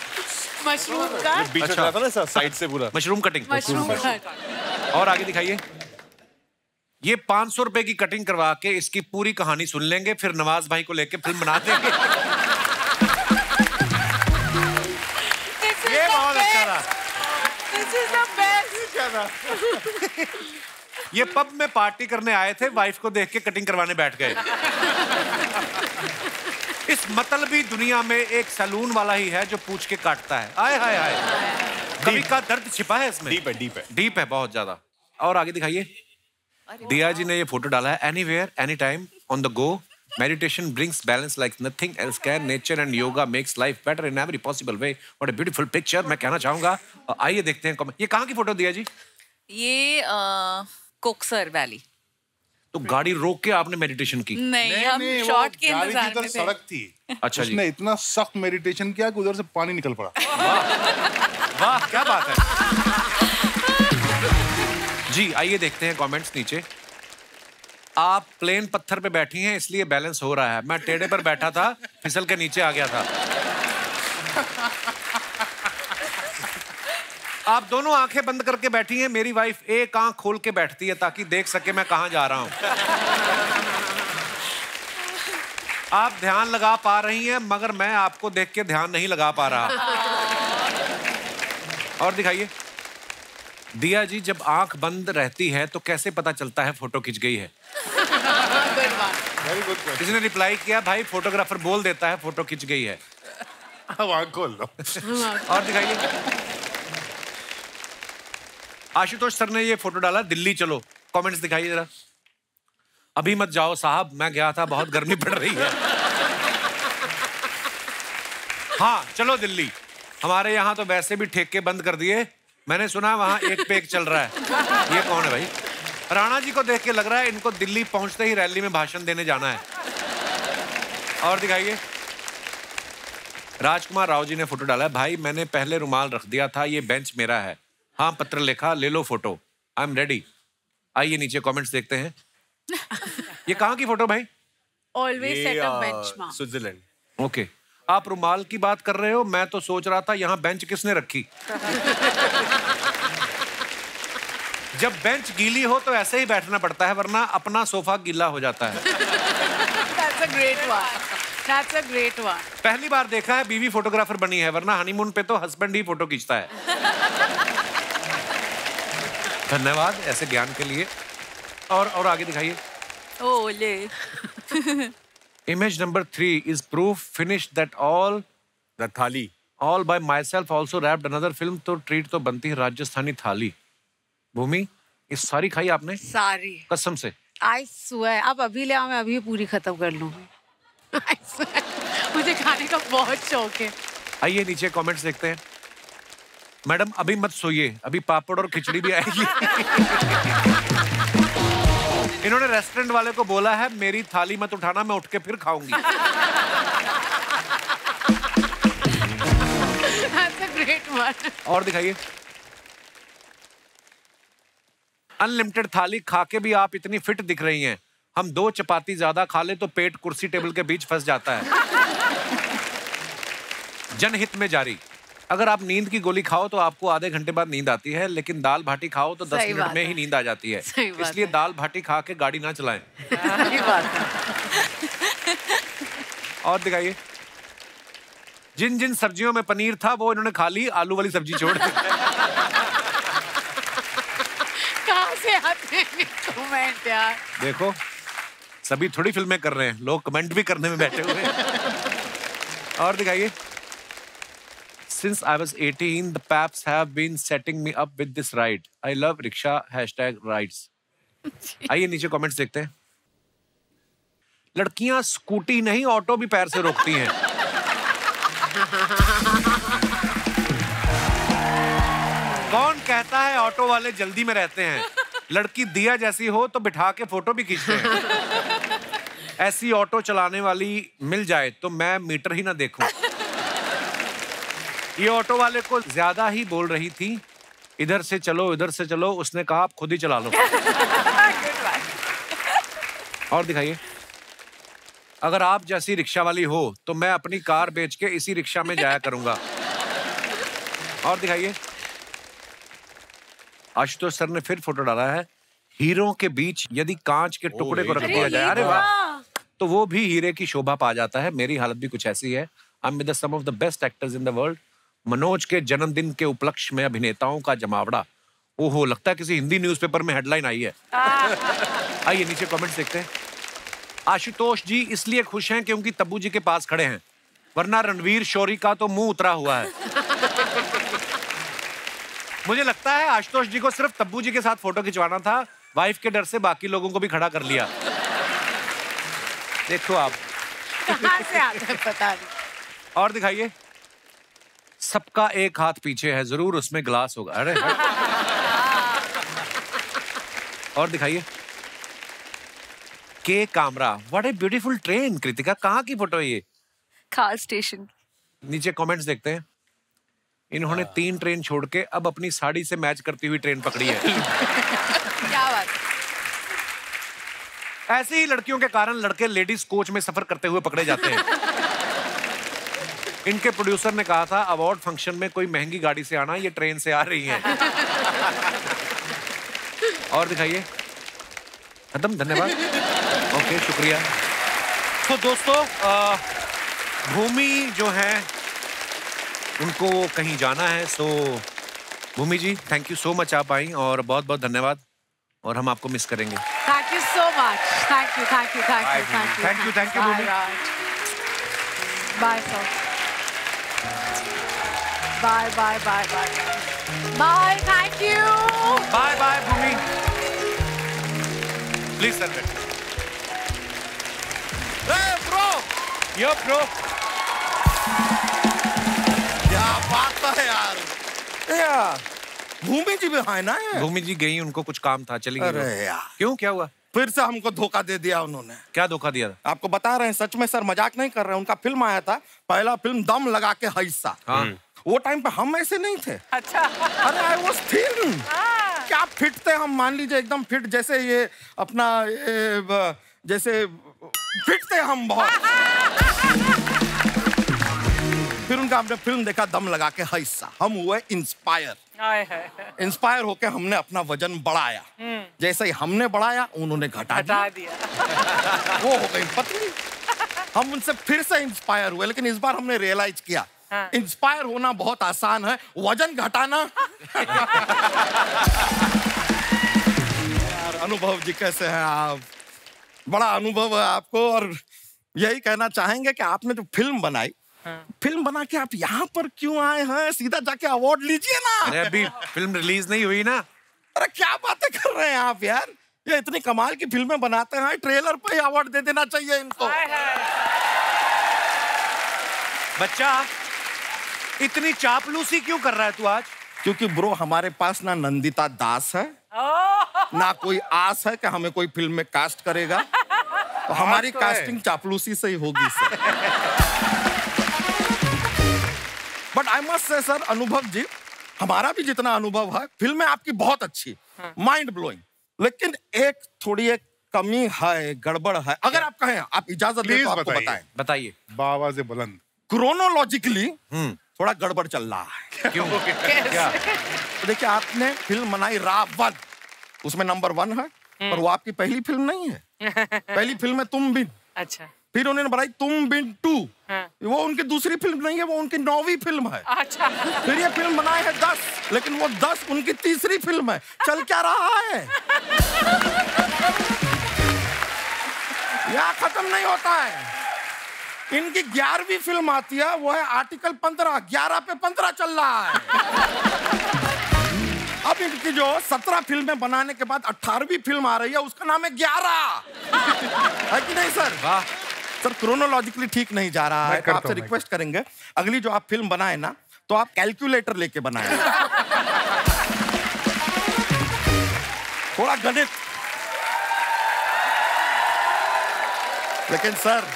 Mushroom cut. बीच में था ना साइड से पूरा. Mushroom cutting. Mushroom cut. और आगे दिखाइए. ये 500 रुपए की कटिंग करवा के इसकी पूरी कहानी सुन लेंगे, फिर नवाज भाई को लेके फिल्म बना देंगे. ये बहुत अच्छा था. This is the best. ये पब में पार्टी करने आए थे, वाइफ को देख के कटिंग करवाने बैठ गए. इस मतलबी दुनिया में एक सैलून वाला ही है जो पूछ के काटता है. आय हाय हाय. कभी का दर्द छिपा है इसमें. डीप है बहुत ज्यादा. और आगे दिखाइए. दिया जी ने ये फोटो डाला है. Anywhere any time on the go. Meditation brings balance like nothing else can. Nature and yoga makes life better in every possible way. What a beautiful picture. मैं कहना चाहूंगा. आइए देखते हैं. ये कहाँ की फोटो दिया जी? ये कोकसर वैली. तो गाड़ी रोक के आपने मेडिटेशन की? नहीं, हम शॉट के इंतजार में थे. सड़क थी. अच्छा जी. उसने इतना सख्त मेडिटेशन किया कि उधर से पानी निकल पड़ा. वाह, क्या बात है जी. आइए देखते हैं कमेंट्स नीचे. आप प्लेन पत्थर पे बैठी हैं इसलिए बैलेंस हो रहा है. मैं टेढ़े पर बैठा था, फिसल के नीचे आ गया था. आप दोनों आंखें बंद करके बैठी हैं. मेरी वाइफ एक आंख खोल के बैठती है ताकि देख सके मैं कहां जा रहा हूं. आप ध्यान लगा पा रही हैं मगर मैं आपको देख के ध्यान नहीं लगा पा रहा. और दिखाइए. दिया जी, जब आंख बंद रहती है तो कैसे पता चलता है फोटो खिंच गई है? किसी ने रिप्लाई किया, भाई फोटोग्राफर बोल देता है फोटो खिंच गई है. आंख खोल लो. और दिखाइए. आशुतोष सर ने ये फोटो डाला, दिल्ली चलो. कमेंट्स दिखाइए जरा. अभी मत जाओ साहब, मैं गया था, बहुत गर्मी पड़ रही है. हाँ, चलो दिल्ली. हमारे यहाँ तो वैसे भी ठेके बंद कर दिए. मैंने सुना वहाँ एक पे एक चल रहा है. ये कौन है भाई? राणा जी को देख के लग रहा है इनको दिल्ली पहुंचते ही रैली में भाषण देने जाना है. और दिखाइए. राजकुमार राव जी ने फोटो डाला है. भाई मैंने पहले रुमाल रख दिया था, ये बेंच मेरा है. हाँ, पत्र लिखा, ले लो फोटो. I am ready. आइए नीचे कमेंट्स देखते हैं. ये कहाँ की फोटो भाई? Always set a benchmark. Switzerland. Okay. आप रुमाल की बात कर रहे हो, मैं तो सोच रहा था यहाँ बेंच किसने रखी। जब बेंच गीली हो तो ऐसे ही बैठना पड़ता है, वरना अपना सोफा गीला हो जाता है। That's a great one. That's a great one. पहली बार देखा है बीवी फोटोग्राफर बनी है, वरना हनीमून पे तो हस्बैंड ही फोटो खींचता है। धन्यवाद ऐसे ज्ञान के लिए। और आगे दिखाइए। ओले। Image number 3 is proof finished that all The थाली। all by myself also wrapped another film, तो ट्रीट तो बनती है राजस्थानी थाली। भूमि, ये सारी खाई आपने? सारी। कसम से? I swear, आप अभी ले आओ, मैं अभी पूरी खत्म कर लूंगी। I swear, मुझे खाने का बहुत शौक है। आइए नीचे कमेंट्स देखते हैं। मैडम अभी मत सोइए, अभी पापड़ और खिचड़ी भी आएगी। इन्होंने रेस्टोरेंट वाले को बोला है मेरी थाली मत उठाना, मैं उठ के फिर खाऊंगी। That's a great one. और दिखाइए। अनलिमिटेड थाली खा के भी आप इतनी फिट दिख रही हैं। हम 2 चपाती ज्यादा खा ले तो पेट कुर्सी टेबल के बीच फंस जाता है। जनहित में जारी। अगर आप नींद की गोली खाओ तो आपको आधे घंटे बाद नींद आती है, लेकिन दाल भाटी खाओ तो 10 मिनट में ही नींद आ जाती है। इसलिए दाल भाटी खा के गाड़ी ना चलाएं। और दिखाइए। जिन जिन सब्जियों में पनीर था वो इन्होंने खा ली, आलू वाली सब्जी छोड़ दी। कहाँ से आते हैं कमेंट यार? देखो सभी थोड़ी फिल्में कर रहे हैं, लोग कमेंट भी करने में बैठे हुए हैं। और दिखाइए। Since I was 18, the Paps have been setting me up with this ride. I love rickshaw #rides. आइए नीचे कमेंट्स देखते हैं। लड़कियां स्कूटी नहीं ऑटो भी पैर से रोकती हैं। कौन कहता है ऑटो वाले जल्दी में रहते हैं? लड़की दिया जैसी हो तो बिठा के फोटो भी खींचते हैं। ऐसी ऑटो चलाने वाली मिल जाए तो मैं मीटर ही ना देखूं। ये ऑटो वाले को ज्यादा ही बोल रही थी, इधर से चलो इधर से चलो, उसने कहा आप खुद ही चला लो। और दिखाइए। अगर आप जैसी रिक्शा वाली हो तो मैं अपनी कार बेच के इसी रिक्शा में जाया करूंगा। और दिखाइए। आशुतोष सर ने फिर फोटो डाला है। हीरों के बीच यदि कांच के टुकड़े को रख दिया जाए, अरे वाह, तो वो भी हीरे की शोभा पा जाता है। मेरी हालत भी कुछ ऐसी है। I am with some of the best actors in the world. Manoj के जन्मदिन के उपलक्ष्य में अभिनेताओं का जमावड़ा। ओहो, लगता है किसी हिंदी न्यूज़पेपर में हेडलाइन आई है। आइए नीचे कमेंट्स देखते हैं। आशुतोष जी इसलिए खुश हैं क्योंकि तब्बू जी के पास खड़े हैं, वरना रणवीर शोरी का तो मुंह उतरा हुआ है। मुझे लगता है आशुतोष जी को सिर्फ तब्बू जी के साथ फोटो खिंचवाना था, वाइफ के डर से बाकी लोगों को भी खड़ा कर लिया। देखो आप कहाँ से आते हैं पता नहीं। और दिखाइए। सबका एक हाथ पीछे है, जरूर उसमें ग्लास होगा। अरे और दिखाइए। के Kamra, what a beautiful train. Kritika कहाँ की फोटो है ये? खाल स्टेशन। नीचे कमेंट्स देखते हैं। इन्होंने 3 ट्रेन छोड़ के अब अपनी साड़ी से मैच करती हुई ट्रेन पकड़ी है। क्या बात। ऐसी ही लड़कियों के कारण लड़के लेडीज कोच में सफर करते हुए पकड़े जाते हैं। इनके प्रोड्यूसर ने कहा था अवार्ड फंक्शन में कोई महंगी गाड़ी से आना, ये ट्रेन से आ रही हैं। और दिखाइए। खत्म, धन्यवाद। ओके, शुक्रिया। तो दोस्तों भूमि जो है उनको कहीं जाना है, सो भूमि जी थैंक यू सो मच, आप आई और बहुत बहुत धन्यवाद, और हम आपको मिस करेंगे। Thank you so much. Thank you thank you thank you thank you thank you thank you Bhumi. Bye sir. Bye bye bye bye bye. Thank you. Bye bye Bhumi. Please sir बैठ। ब्रो, यो ब्रो, क्या बात है यार। यार भूमि जी भी है ना? भूमि जी गई, उनको कुछ काम था, चली गई। अरे यार, क्यों, क्या हुआ? फिर से हमको धोखा दे दिया उन्होंने। क्या धोखा दिया था? आपको बता रहे हैं, सच में सर, मजाक नहीं कर रहे हैं। उनका फिल्म आया था, पहला फिल्म दम लगा के हिस्सा। हाँ। वो टाइम पे हम ऐसे नहीं थे। अच्छा। अरे आई वाज थिन। क्या फिट थे हम, मान लीजिए एकदम फिट, जैसे ये अपना जैसे फिट थे हम बहुत। फिर उनका हमने फिल्म देखा दम लगा के हिस्सा, हम हुए इंस्पायर। इंस्पायर होके हमने अपना वजन बढ़ाया। जैसे ही हमने बढ़ाया उन्होंने घटा दिया। वो हो गई पतली। हम उनसे फिर से इंस्पायर हुए, लेकिन इस बार हमने रियलाइज किया इंस्पायर होना बहुत आसान है, वजन घटाना। यार अनुभव जी कैसे हैं आप? बड़ा अनुभव है आपको, और यही कहना चाहेंगे कि आपने जो फिल्म बनाई, फिल्म बना के आप यहाँ पर क्यों आए हैं? सीधा जाके अवार्ड लीजिए ना। अरे अभी फिल्म रिलीज नहीं हुई ना। अरे क्या बातें कर रहे हैं आप यार, ये इतनी कमाल की फिल्में बनाते हैं, ट्रेलर पे ही अवार्ड दे देना चाहिए इनको। बच्चा इतनी चापलूसी क्यों कर रहा है तू आज? क्योंकि ब्रो हमारे पास ना नंदिता दास है, ना कोई आस है कि हमें कोई फिल्म में कास्ट करेगा, तो हमारी कास्टिंग चापलूसी से ही होगी sir. But I must say sir, अनुभव जी, हमारा भी जितना अनुभव है, फिल्में आपकी बहुत अच्छी, माइंड ब्लोइंग, लेकिन एक थोड़ी एक कमी है, गड़बड़ है। अगर आप कहें, आप इजाजत दें तो आपको बताएं। बताइए। बावाज़े बुलंद। क्रोनोलॉजिकली थोड़ा गड़बड़ चल रहा है। क्यों? क्या? तो देखिए, आपने फिल्म बनाई रावण, उसमें नंबर 1 है, पर वो आपकी पहली फिल्म नहीं है। पहली फिल्म है तुम बिन। अच्छा। फिर उन्होंने बनाई तुम बिन 2, वो उनकी दूसरी फिल्म नहीं है, वो उनकी 9वीं फिल्म है। अच्छा। फिर ये फिल्म बनाई है 10, लेकिन वो 10 उनकी तीसरी फिल्म है। चल क्या रहा है? यहाँ खत्म नहीं होता है। इनकी 11वीं फिल्म आती है, वो है आर्टिकल 15, 11 पे 15 चल रहा है। अब इनकी जो 17 फिल्में बनाने के बाद 18वीं फिल्म आ रही है, उसका नाम है 11। है कि नहीं सर? वाह सर, क्रोनोलॉजिकली ठीक नहीं जा रहा है। तो आपसे रिक्वेस्ट करेंगे, अगली जो आप फिल्म बनाए ना, तो आप कैलकुलेटर लेके बनाए। थोड़ा गणित। लेकिन सर,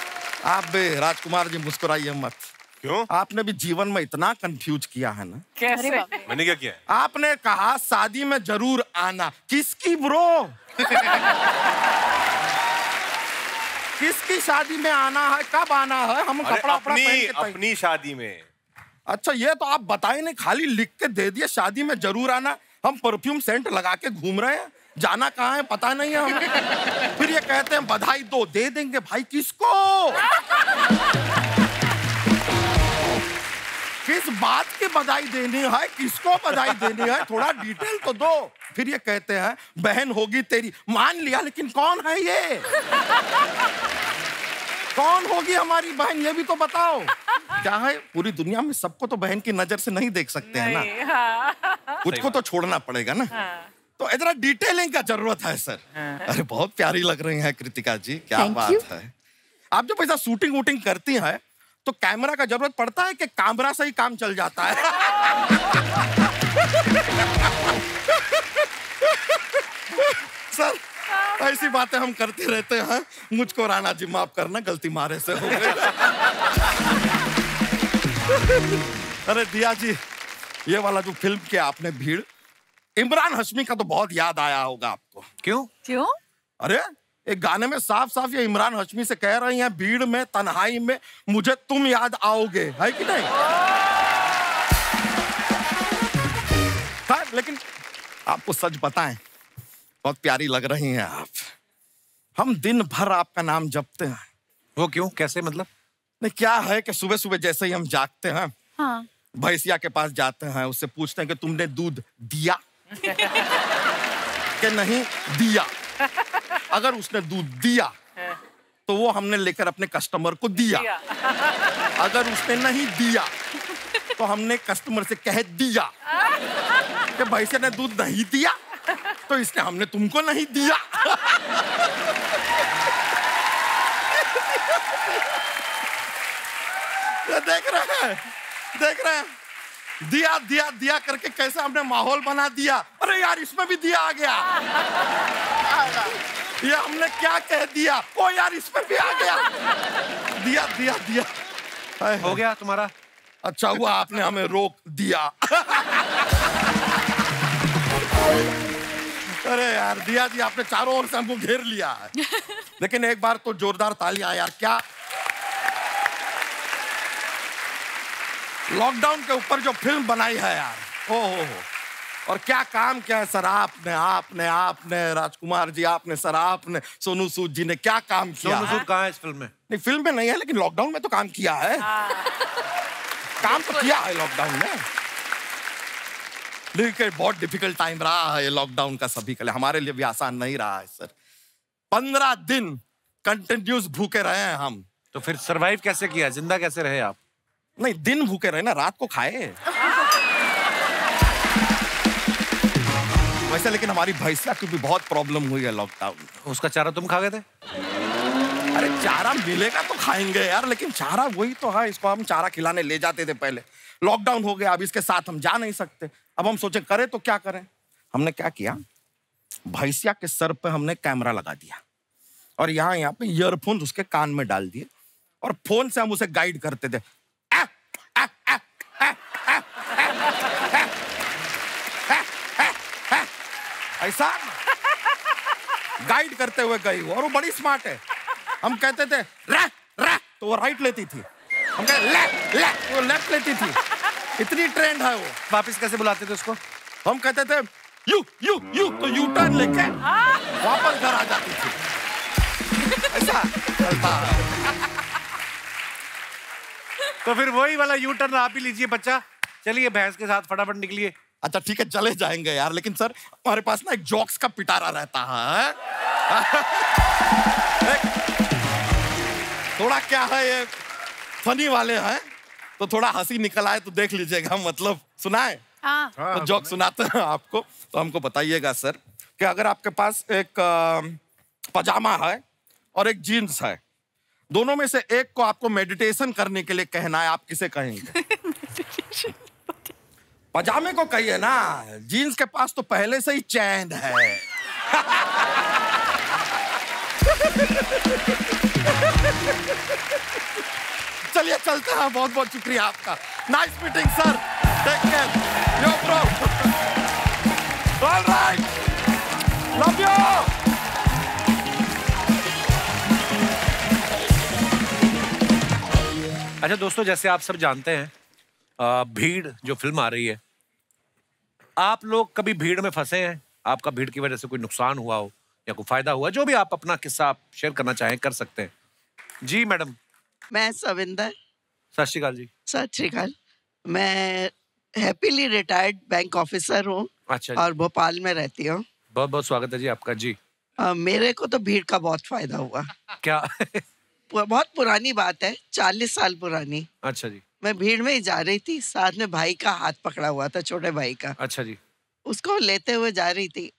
आप भी राजकुमार जी मुस्कुराइए मत। क्यों? आपने भी जीवन में इतना कंफ्यूज किया है ना। कैसे? मैंने क्या किया? आपने कहा शादी में जरूर आना। किसकी ब्रो? किसकी शादी में आना है? कब आना है? हम कपड़ा पहन के अपनी शादी में। अच्छा, ये तो आप बताए नहीं, खाली लिख के दे दिए शादी में जरूर आना। हम परफ्यूम सेंट लगा के घूम रहे हैं, जाना कहाँ है पता नहीं है हमें। फिर ये कहते हैं बधाई दो, दे देंगे भाई। किसको? किस बात की बधाई देनी है? किसको बधाई देनी है? थोड़ा डिटेल तो दो। फिर ये कहते हैं बहन होगी तेरी। मान लिया, लेकिन कौन है ये? कौन होगी हमारी बहन, ये भी तो बताओ। क्या है, पूरी दुनिया में सबको तो बहन की नजर से नहीं देख सकते हैं ना। कुछ को तो छोड़ना पड़ेगा ना। तो इतना डिटेलिंग का जरूरत है सर। अरे बहुत प्यारी लग रही हैं कृतिका जी, क्या बात है। आप जब ऐसा शूटिंग वूटिंग करती हैं, तो कैमरा का जरूरत पड़ता है कि कैमरा से ही काम चल जाता है? सर, ऐसी बातें हम करते रहते हैं। मुझको राणा जी माफ करना, गलती मारे से हो गई। अरे दिया जी, ये वाला जो फिल्म के आपने भीड़, इमरान हाशमी का तो बहुत याद आया होगा आपको। क्यों? क्यों? अरे एक गाने में साफ साफ ये इमरान हाशमी से कह रही हैं, भीड़ में तन्हाई में मुझे तुम याद आओगे। है कि नहीं? हाँ, लेकिन आपको सच बताएं, बहुत प्यारी लग रही हैं आप। हम दिन भर आपका नाम जपते हैं। वो क्यों? कैसे मतलब? नहीं, क्या है कि सुबह सुबह जैसे ही हम जागते हैं, हाँ। भैंसिया के पास जाते हैं, उससे पूछते हैं कि तुमने दूध दिया कि नहीं दिया। अगर उसने दूध दिया तो वो हमने लेकर अपने कस्टमर को दिया। अगर उसने नहीं दिया तो हमने कस्टमर से कह दिया कि भैंसिया ने दूध नहीं दिया, तो इसने हमने तुमको नहीं दिया। देख रहे हैं, देख रहे हैं, दिया दिया दिया करके कैसे हमने माहौल बना दिया। अरे यार, इसमें भी दिया आ गया। ये हमने क्या कह दिया? ओ यार, इसमें भी आ गया। दिया दिया दिया। हो गया तुम्हारा? अच्छा हुआ आपने हमें रोक दिया। अरे यार दिया जी, आपने चारों ओर से हमको घेर लिया है। लेकिन एक बार तो जोरदार तालियां यार। क्या लॉकडाउन के ऊपर जो फिल्म बनाई है यार, हो और क्या काम किया है सर आपने राजकुमार जी, आपने सर, आपने सोनू सूद जी ने क्या काम किया। सोनू सूद कहाँ है इस फिल्म में? नहीं, फिल्म में नहीं है, लेकिन लॉकडाउन में तो काम किया है। काम तो किया है लॉकडाउन में। लेकिन बहुत डिफिकल्ट टाइम रहा है ये लॉकडाउन का सभी के लिए, हमारे लिए भी आसान नहीं रहा है सर। 15 दिन कंटिन्यूस भूखे रहे हैं हम। तो फिर सरवाइव कैसे किया, जिंदा कैसे रहे आप? नहीं, दिन भूखे रहे ना, रात को खाए। वैसे लेकिन हमारी भैंसिया की भी बहुत प्रॉब्लम हुई है लॉकडाउन में। उसका चारा तुम खा गए थे? अरे चारा मिलेगा तो खाएंगे यार, लेकिन चारा वही तो है, इसको हम चारा खिलाने ले जाते थे पहले। लॉकडाउन हो गया, अब इसके साथ हम जा नहीं सकते। अब हम सोचे करें तो क्या करें। हमने क्या किया, भैंसिया के सर पे हमने कैमरा लगा दिया और यहाँ पे ईयरफोन उसके कान में डाल दिए और फोन से हम उसे गाइड करते थे। ऐसा गाइड करते हुए गई और वो बड़ी स्मार्ट है। हम कहते थे रैक रैक तो वो राइट लेती थी, हम कहते लेफ्ट लेफ्ट तो वो लेफ्ट लेती थी। इतनी ट्रेंड है वो। वापस कैसे बुलाते थे उसको? हम कहते थे यू तो यू टर्न लेके वापस घर आ जाती थी। ऐसा चलता है। तो फिर वही वाला यू टर्न आप ही लीजिए बच्चा, चलिए भैंस के साथ फटाफट निकलिए। अच्छा ठीक है, चले जाएंगे यार, लेकिन सर हमारे पास ना एक जोक्स का पिटारा रहता है। थोड़ा क्या है, ये फनी वाले हैं तो थोड़ा हंसी निकल आए तो देख लीजिएगा, मतलब सुनाए। हाँ। तो जोक सुनाते हैं आपको, तो हमको बताइएगा सर कि अगर आपके पास एक पजामा है और एक जीन्स है, दोनों में से एक को आपको मेडिटेशन करने के लिए कहना है, आप किसे कहेंगे? पजामे को कहिए ना, जीन्स के पास तो पहले से ही चैन है। चलिए चलते हैं, बहुत बहुत शुक्रिया आपका। Nice meeting sir, take care, yo bro, alright, love you. अच्छा दोस्तों, जैसे आप सब जानते हैं, भीड़ जो फिल्म आ रही है, आप लोग कभी भीड़ में फंसे हैं? आपका भीड़ की वजह से कोई नुकसान हुआ हो या कोई फायदा हुआ, जो भी आप अपना किस्सा आप शेयर करना चाहें कर सकते हैं। जी मैडम। मैं सविंदर। सत श्री अकाल जी। सत श्री अकाल। मैं हैप्पीली रिटायर्ड बैंक ऑफिसर हूँ। अच्छा जी। और भोपाल में रहती हूँ। बहुत बहुत स्वागत है जी आपका। जी मेरे को तो भीड़ का बहुत फायदा हुआ। क्या? बहुत पुरानी बात है, 40 साल पुरानी। अच्छा जी। मैं भीड़ में ही जा रही थी, साथ में भाई का हाथ पकड़ा हुआ था, छोटे भाई का। अच्छा जी। उसको लेते हुए जा रही थी,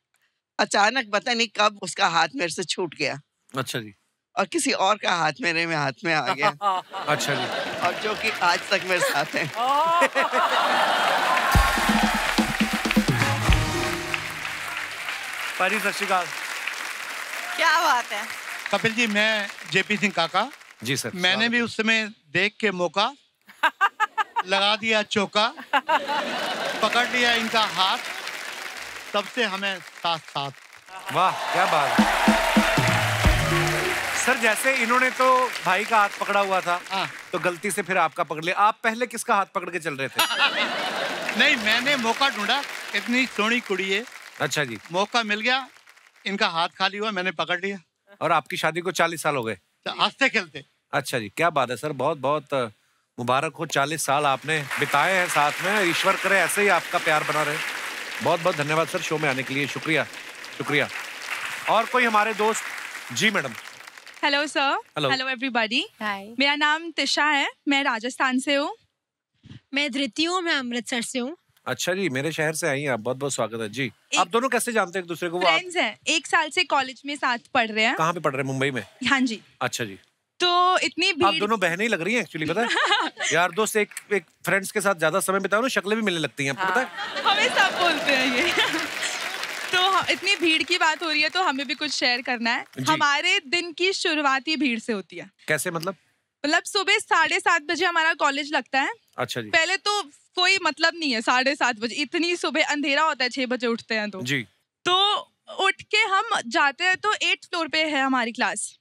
अचानक पता नहीं कब उसका हाथ मेरे से छूट गया। अच्छा जी। और किसी और का हाथ मेरे में हाथ में आ गया। अच्छा जी। और जो कि आज तक मेरे साथ है। पारी, सत श्री अकाल। क्या बात है। कपिल जी, मैं जेपी सिंह काका। जी सर। मैंने भी उस समय देख के मौका लगा दिया चौका, पकड़ लिया इनका हाथ, तब से हमें साथ साथ। वाह क्या बात है सर। जैसे इन्होंने तो भाई का हाथ पकड़ा हुआ था, तो गलती से फिर आपका पकड़ लिया। आप पहले किसका हाथ पकड़ के चल रहे थे? नहीं, मैंने मौका ढूंढा, इतनी सोहनी कुड़ी है। अच्छा जी। मौका मिल गया, इनका हाथ खाली हुआ, मैंने पकड़ लिया। और आपकी शादी को 40 साल हो गए? हंसते खेलते। अच्छा जी, क्या बात है सर, बहुत बहुत मुबारक हो। 40 साल आपने बिताए हैं साथ में, ईश्वर करे ऐसे ही आपका प्यार बना रहे। बहुत बहुत धन्यवाद सर शो में आने के लिए, शुक्रिया शुक्रिया। और कोई हमारे दोस्त? जी madam. Hello sir. Hello. Hello everybody. मेरा नाम तिशा है, मैं राजस्थान से हूँ। मैं धृति हूँ, मैं अमृतसर से हूँ। अच्छा जी, मेरे शहर से आई हैं आप, बहुत बहुत स्वागत है जी। आप दोनों कैसे जानते हैं एक दूसरे को? फ्रेंड्स हैं, 1 साल से कॉलेज में साथ पढ़ रहे हैं। कहाँ पे पढ़ रहे हैं? मुंबई में? हाँ जी। अच्छा जी। तो इतनी भीड़। आप दोनों बहनें ही लग रही हैं एक्चुअली, पता है? यार दोस्त एक फ्रेंड्स के साथ ज्यादा समय बिताओ ना, शक्लें भी मिलने लगती हैं, आपको पता है? हमें सब बोलते हैं ये। तो इतनी भीड़ की बात हो रही है तो हमें भी कुछ शेयर करना है। हमारे दिन की शुरुआत ही भीड़ से होती है। कैसे मतलब? मतलब सुबह 7:30 बजे हमारा कॉलेज लगता है। अच्छा जी। पहले तो कोई मतलब नहीं है 7:30 बजे, इतनी सुबह अंधेरा होता है, 6 बजे उठते हैं तो जी। तो उठ के हम जाते हैं तो 8th फ्लोर पे है हमारी क्लास,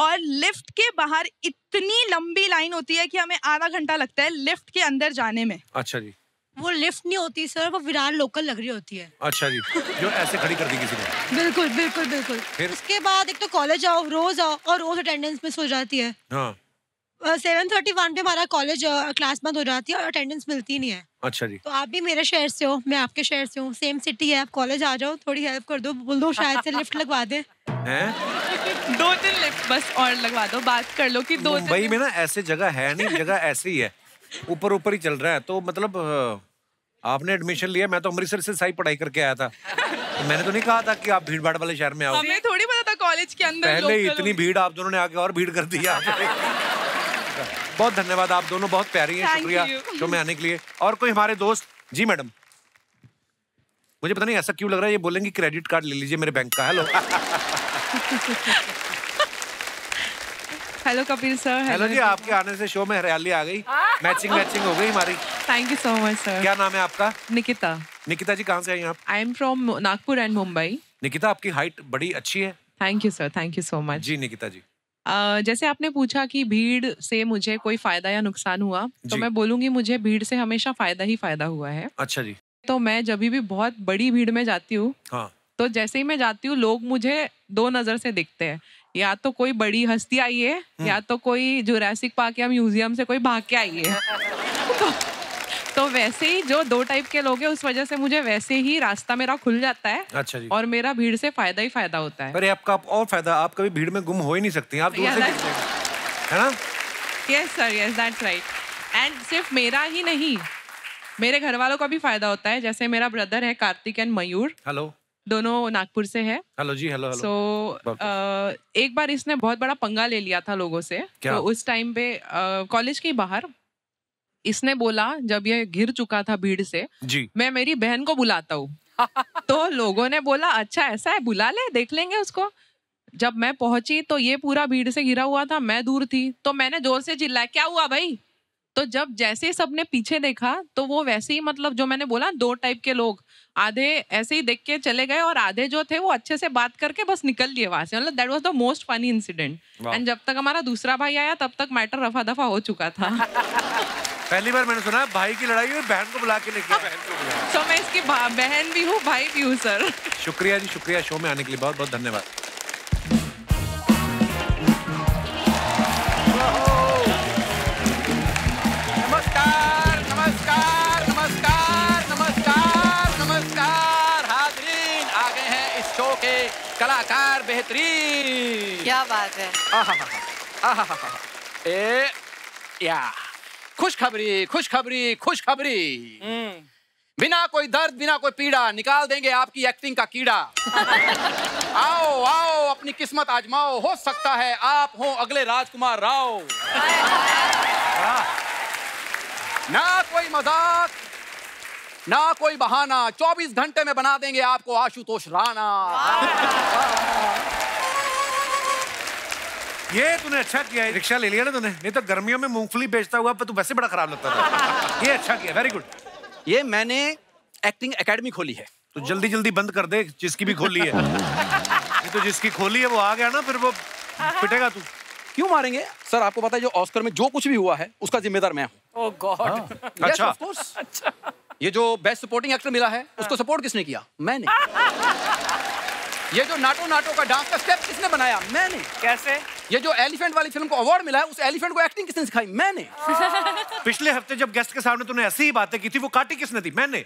और लिफ्ट के बाहर इतनी लंबी लाइन होती है कि हमें आधा घंटा लगता है लिफ्ट के अंदर जाने में। अच्छा जी। वो लिफ्ट नहीं होती सर, वो विरार लोकल लग रही होती है। अच्छा जी, जो ऐसे खड़ी कर दी किसी ने। बिल्कुल बिल्कुल बिल्कुल। फिर उसके बाद एक तो कॉलेज आओ और रोज अटेंडेंस मिस हो जाती है। हाँ। 7:31 पे हमारा कॉलेज क्लास बंद हो जाती है और अटेंडेंस मिलती नहीं है। अच्छा जी। तो आप भी मेरे शहर से हो, मैं आपके शहर से हूँ, सेम सिटी है, आप कॉलेज आ जाओ, थोड़ी हेल्प कर दो, बोल दो शायद से लिफ्ट लगवा दे। हैं? 2-3 लिफ्ट बस और लगवा दो, बात कर लो कि 2 मुंबई में ना ऐसे जगह है नहीं, जगह ऐसे ही है, ऊपर ऊपर ही चल रहा है। तो मतलब आपने एडमिशन लिया, मैं तो अमृतसर से सही पढ़ाई करके आया था, तो मैंने तो नहीं कहा था कि आप भीड़ भाड़ वाले शहर में आओ। हमें थोड़ी पता था कॉलेज के अंदर पहले ही इतनी भीड़, आप दोनों ने आके और भीड़ कर दी। बहुत धन्यवाद, आप दोनों बहुत प्यारी हैं, शुक्रिया शो में आने के लिए। और कोई हमारे दोस्त? जी मैडम। मुझे पता नहीं ऐसा क्यों लग रहा है, ये बोलेंगे क्रेडिट कार्ड ले लीजिए मेरे बैंक का। Hello. Hello Kapil sir. Hello जी, आपके आने से शो में हरियाली आ गई, मैचिंग हो गई हमारी। Thank you so much sir. क्या नाम है आपका? निकिता। निकिता जी, कहाँ से आई आप? I am from Nagpur and Mumbai. Nikita, आपकी हाइट बड़ी अच्छी है। Thank you sir, thank you so much. जी निकिता जी। जैसे आपने पूछा कि भीड़ से मुझे कोई फायदा या नुकसान हुआ, तो मैं बोलूंगी मुझे भीड़ से हमेशा फायदा ही फायदा हुआ है। अच्छा जी। तो मैं जब भी बहुत बड़ी भीड़ में जाती हूँ, हाँ। तो जैसे ही मैं जाती हूँ लोग मुझे 2 नजर से दिखते हैं, या तो कोई बड़ी हस्ती आई है या तो कोई जुरासिक पार्क या म्यूजियम से कोई भाग के आई है। तो वैसे ही जो 2 टाइप के लोग हैं, उस वजह से मुझे वैसे ही रास्ता मेरा खुल जाता है। अच्छा जी। और मेरा भीड़ से फायदा ही फायदा होता है। अरे आपका और फायदा, आप कभी भीड़ में गुम हो ही नहीं सकती, आप दूर से दिखते हैं, है ना? Yes sir, yes that's right. And सिर्फ मेरा ही नहीं, मेरे घर वालों का भी फायदा होता है। जैसे मेरा ब्रदर है कार्तिक एंड मयूर। हेलो। दोनों नागपुर से है। हेलो जी। हेलो। सो एक बार इसने बहुत बड़ा पंगा ले लिया था लोगों से। क्या? तो उस टाइम पे कॉलेज के बाहर इसने बोला, जब ये घिर चुका था भीड़ से, जी, मैं मेरी बहन को बुलाता हूँ। तो लोगों ने बोला अच्छा ऐसा है, बुला ले, देख लेंगे उसको। जब मैं पहुंची तो ये पूरा भीड़ से घिरा हुआ था, मैं दूर थी, तो मैंने जोर से चिल्लाया क्या हुआ भाई। तो जब जैसे सबने पीछे देखा तो वो वैसे ही, मतलब जो मैंने बोला 2 टाइप के लोग, आधे ऐसे ही देख के चले गए और आधे जो थे वो अच्छे से बात करके बस निकल लिए वहां से। मतलब that was the most funny incident. And जब तक हमारा दूसरा भाई आया तब तक मैटर रफा दफा हो चुका था। पहली बार मैंने सुना भाई की लड़ाई हुई, बहन को बुला के लेके आया। तो मैं इसकी बहन भी हूँ, भाई भी हूँ सर। शुक्रिया जी, शुक्रिया शो में आने के लिए, बहुत बहुत धन्यवाद। नमस्कार नमस्कार नमस्कार नमस्कार नमस्कार हाज़रीन, आ गए हैं इस शो के कलाकार बेहतरीन। क्या बात है। आहा ए या खुशखबरी खुशखबरी खुशखबरी। बिना कोई दर्द बिना कोई पीड़ा निकाल देंगे आपकी एक्टिंग का कीड़ा। आओ आओ अपनी किस्मत आजमाओ, हो सकता है आप हो अगले राजकुमार राव। ना कोई मजाक ना कोई बहाना, 24 घंटे में बना देंगे आपको आशुतोष राणा। ये तूने अच्छा किया है, रिक्शा ले लिया ना तूने, नहीं तो गर्मियों में मूंगफली बेचता हुआ पर तू वैसे बड़ा खराब लगता था। ये अच्छा किया, वेरी गुड। ये मैंने एक्टिंग एकेडमी खोली है। तो जल्दी जल्दी बंद कर दे जिसकी भी खोली है। ये तो जिसकी खोली है वो आ गया ना, फिर वो पिटेगा तू। क्यों मारेंगे सर? आपको पता है जो ऑस्कर में जो कुछ भी हुआ है उसका जिम्मेदार मैं हूँ। ओह गॉड। अच्छा। Of course. ये जो बेस्ट सपोर्टिंग एक्टर मिला है उसको सपोर्ट किसने किया? मैंने। ये जो नाटो नाटो का डांस का स्टेप किसने बनाया? मैंने। कैसे? ये जो एलिफेंट वाली फिल्म को अवार्ड मिला है, उस एलिफेंट को एक्टिंग किसने सिखाई? मैंने। पिछले हफ्ते जब गेस्ट के सामने तूने ऐसी ही बातें की थी, वो काटी किसने थी? मैंने।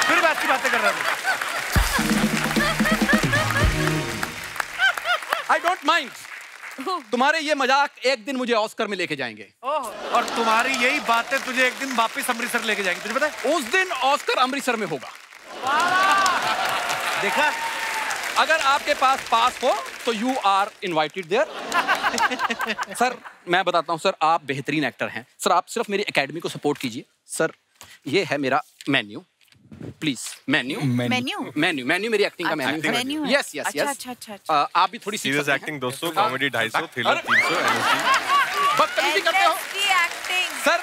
फिर वैसी बातें कर रहा था। I don't mind. तुम्हारे ये मजाक एक दिन मुझे ऑस्कर में लेके जाएंगे। और तुम्हारी यही बातें तुझे एक दिन वापस अमृतसर लेके जाएंगे, तुझे पता है? उस दिन ऑस्कर अमृतसर में होगा। देखा? अगर आपके पास हो तो you are invited there. Sir मैं बताता हूँ सर, आप बेहतरीन एक्टर हैं सर, आप सिर्फ मेरी एकेडमी को सपोर्ट कीजिए। सर ये है मेरा मेन्यू, प्लीज। मेन्यू मेरी एक्टिंग का मेन्यू है। Yes yes yes. आप भी थोड़ी सीरियस एक्टिंग 200, कॉमेडी 250, थ्रिलर 300, बदतमीजी करते हो sir.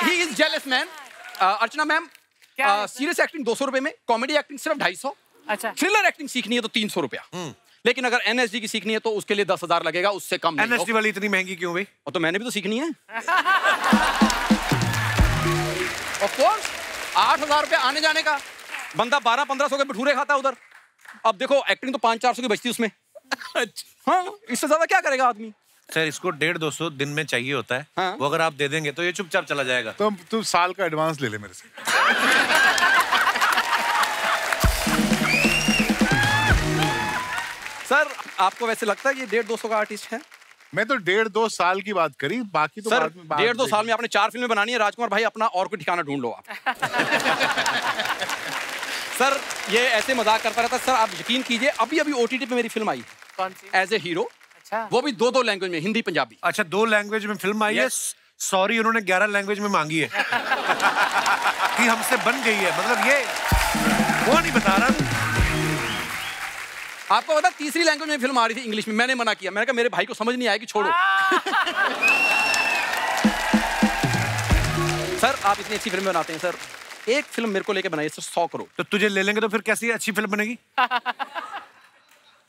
He is jealous man. Archana ma'am, serious acting 200 रुपए में, कॉमेडी एक्टिंग सिर्फ 250। अच्छा। थ्रिलर एक्टिंग सीखनी है तो 300 रुपया, लेकिन अगर एनएसडी की सीखनी है तो उसके लिए 10,000 लगेगा, उससे कम नहीं। एनएसडी वाली इतनी महंगी क्यों भाई? और तो मैंने भी तो सीखनी है। ऑफ कोर्स 8,000 रुपया आने जाने का, बंदा 1200-1500 के भटूरे खाता है उधर। अब देखो एक्टिंग तो 500-400 की बचती उसमें। हाँ, इससे ज्यादा क्या करेगा आदमी? सर इसको 150-200 दिन में चाहिए होता है। हाँ? वो अगर आप दे देंगे तो ये चुपचाप चला जाएगा। तो तू साल का एडवांस ले ले मेरे से। सर आपको वैसे लगता है ये 150-200 का आर्टिस्ट है? मैं तो 1.5-2 साल की बात करी, बाकी तो सर बाद में 1.5-2 साल में आपने 4 फिल्में बनानी है राजकुमार भाई, अपना और कोई ठिकाना ढूंढ लो आप। सर ये ऐसे मजाक करता रहता है। सर आप यकीन कीजिए अभी अभी ओटीटी पे मेरी फिल्म आई। कौन सी? As a hero. अच्छा। वो भी 2 लैंग्वेज में, हिंदी पंजाबी। अच्छा 2 लैंग्वेज में फिल्म आई है। सॉरी उन्होंने 11 लैंग्वेज में मांगी है कि हमसे बन गई है, मतलब ये वो नहीं बता रहा। आपको पता 3री लैंग्वेज में फिल्म आ रही थी इंग्लिश में, मैंने मना किया, मैंने कहा मेरे भाई को समझ नहीं आएगी, छोड़ो। सर आप इतनी अच्छी फिल्म बनाते हैं सर, एक फिल्म मेरे को लेके बनाइए सर 100 करोड़। तो तुझे ले लेंगे तो फिर कैसी अच्छी फिल्म बनेगी?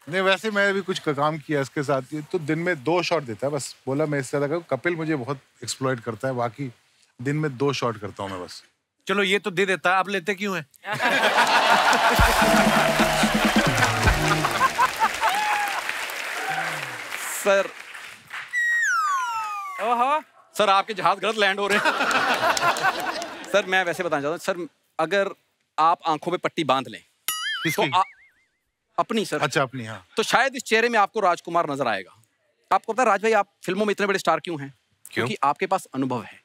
नहीं वैसे मैं भी कुछ काम किया इसके साथ, तो दिन में 2 शॉट देता है बस। बोला मैं इससे ज्यादा कपिल मुझे बहुत एक्सप्लॉइट करता है, बाकी दिन में 2 शॉट करता हूँ मैं बस। चलो ये तो दे देता है, अब लेते क्यों है? सर ओहो सर आपके जहाज गलत लैंड हो रहे हैं। सर मैं वैसे बताना चाहता हूँ सर, अगर आप आंखों पे पट्टी बांध लें तो अपनी सर। अच्छा अपनी, हाँ। तो शायद इस चेहरे में आपको राजकुमार नजर आएगा। आपको पता है राज भाई आप फिल्मों में इतने बड़े स्टार क्यों हैं? क्योंकि आपके पास अनुभव है।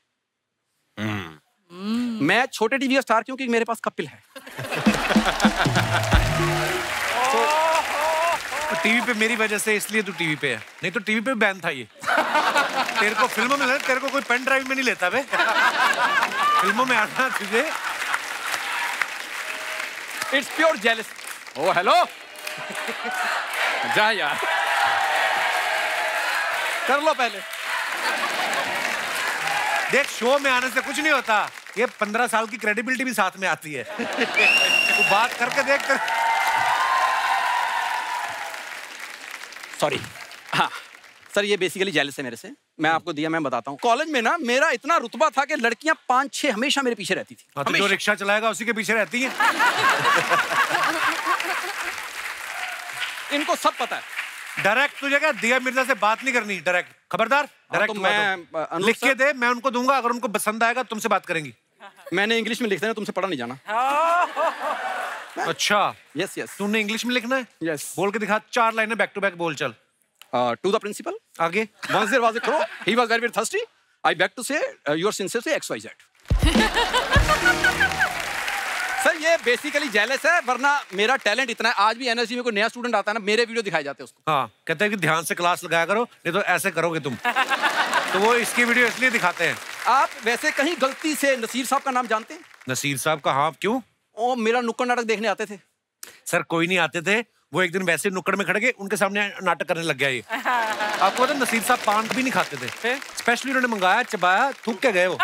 मैं छोटे टीवी का स्टार क्योंकि मेरे पास कपिल है। टीवी पे मेरी वजह से इसलिए तू टीवी पे है, नहीं तो टीवी पे बैन था ये। तेरे को फिल्मों में तेरे को कोई पेन ड्राइव में नहीं लेता बे। फिल्मों में आना तुझे। It's pure jealous. Oh hello जा यार कर लो पहले। देख शो में आने से कुछ नहीं होता, ये 15 साल की क्रेडिबिलिटी भी साथ में आती है। तू बात करके देख कर। सॉरी हाँ सर ये बेसिकली जेलस है मेरे से। मैं आपको दिया, मैं बताता हूँ। कॉलेज में ना मेरा इतना रुतबा था कि लड़कियां 5-6 हमेशा मेरे पीछे रहती थी। तो जो रिक्शा चलाएगा उसी के पीछे रहती है। इनको सब पता है। डायरेक्ट तुझे क्या दिया मिर्जा से बात नहीं करनी, डायरेक्ट खबरदार। डायरेक्ट तो मैं लिख के दे, मैं उनको दूंगा, अगर उनको पसंद आएगा तुमसे बात करेंगी। मैंने इंग्लिश में लिखना है, तुमसे पढ़ा नहीं जाना। अच्छा यस यस तूने इंग्लिश में लिखना है? यस बोल के दिखा, 4 लाइनें बैक टू बैक बोल चल। टू द प्रिंसिपल आगे। Once there was a crow, he was very thirsty. I beg to say, your sincerely XYZ. Sir ये बेसिकली जेलस है, वरना मेरा टैलेंट इतना है। आज भी एनएसडी में कोई नया स्टूडेंट आता है ना, मेरे वीडियो दिखाए जाते हैं उसको। हाँ कहते हैं कि ध्यान से क्लास लगाया करो, नहीं तो ऐसे करोगे तुम। तो वो इसकी वीडियो इसलिए दिखाते हैं। आप वैसे कहीं गलती से नसीर साहब का नाम जानते हैं? नसीर साहब का? हाँ क्यों? ओ मेरा नुक्कड़ नाटक देखने आते थे। सर कोई नहीं आते थे, वो एक दिन वैसे नुक्कड़ में खड़े गए, उनके सामने नाटक करने लग गया ये। आपको पता नसीर साहब पान भी नहीं खाते थे, स्पेशली उन्होंने मंगाया, चबाया, थूक के गए वो।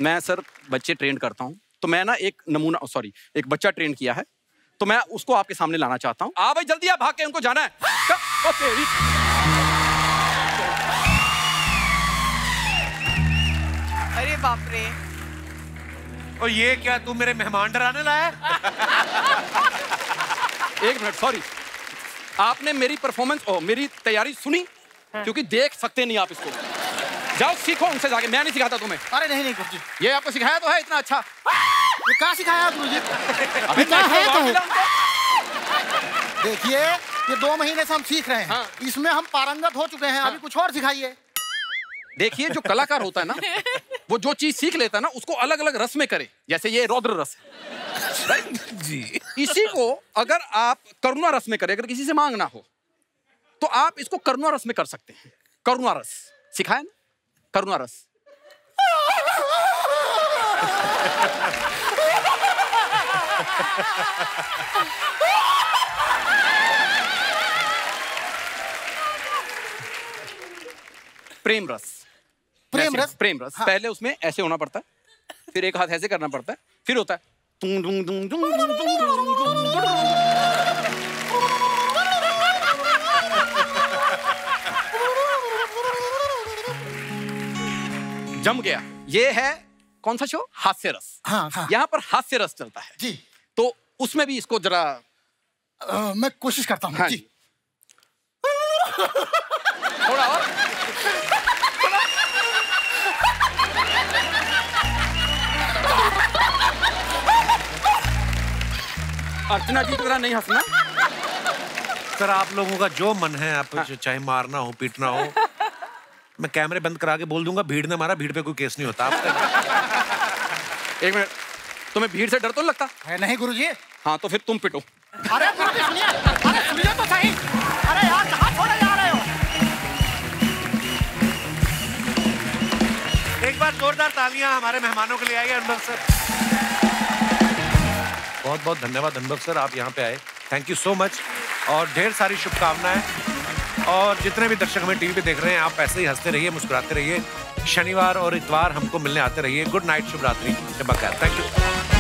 मैं सर बच्चे ट्रेन करता हूँ, तो मैं ना एक नमूना सॉरी एक बच्चा ट्रेन किया है, तो मैं उसको आपके सामने लाना चाहता हूँ। आ भाई जल्दी आ, भाग के उनको जाना है। अरे बाप रे। और ये क्या तू मेरे मेहमान डराने लाया? एक मिनट सॉरी, आपने मेरी परफॉर्मेंस मेरी तैयारी सुनी? क्योंकि देख सकते नहीं आप इसको। जाओ सीखो उनसे जाके, मैं नहीं सिखाता तुम्हें। अरे नहीं नहीं गुरुजी, ये आपको सिखाया तो है इतना अच्छा। ये क्या सिखाया गुरुजी? अबे क्या है तो तो देखिए ये 2 महीने से हम सीख रहे हैं। हाँ। इसमें हम पारंगत हो चुके हैं। हाँ। अभी कुछ और सिखाइए। देखिए जो कलाकार होता है ना, वो जो चीज सीख लेता है ना उसको अलग अलग रस में करे। जैसे ये रौद्र रस जी, इसी को अगर आप करुणा रस में करें, अगर किसी से मांगना हो तो आप इसको करुणा रस में कर सकते हैं। करुणा रस सिखाया ना, करुणा रस। प्रेम रस। प्रेम रस? प्रेम रस। हाँ। पहले उसमें ऐसे होना पड़ता है, फिर एक हाथ ऐसे करना पड़ता है, फिर होता है तुम दुम दुम दुम दुम दुम दुम। जम गया। ये है कौन सा शो? हास्य रस। हाँ, हाँ। यहाँ पर हास्य रस चलता है जी। तो उसमें भी इसको जरा मैं कोशिश करता हूँ। हाँ। जी। थोड़ा और। अर्चना जी की तरह नहीं हंसना। सर आप लोगों का जो मन है, आप चाहे मारना हो पीटना हो, मैं कैमरे बंद करा के बोल दूंगा भीड़ ने मारा, भीड़ पे कोई केस नहीं होता। एक मिनट, तुम्हें भीड़ से डर तो नहीं लगता? नहीं गुरुजी। हाँ तो फिर तुम पिटो। अरे गुरुजी सुनिए, अरे सुनिए तो सही। अरे यार कहाँ छोड़े जा रहे हो? एक बार जोरदार तालियां हमारे मेहमानों के लिए आइए। अनुभव सर, बहुत बहुत धन्यवाद अनुभव सर, आप यहाँ पे आए, थैंक यू सो मच, और ढेर सारी शुभकामनाएं। और जितने भी दर्शक हमें टीवी पे देख रहे हैं, आप ऐसे ही हंसते रहिए, मुस्कुराते रहिए, शनिवार और इतवार हमको मिलने आते रहिए। गुड नाइट, शुभ रात्रि, शब बखैर, थैंक यू।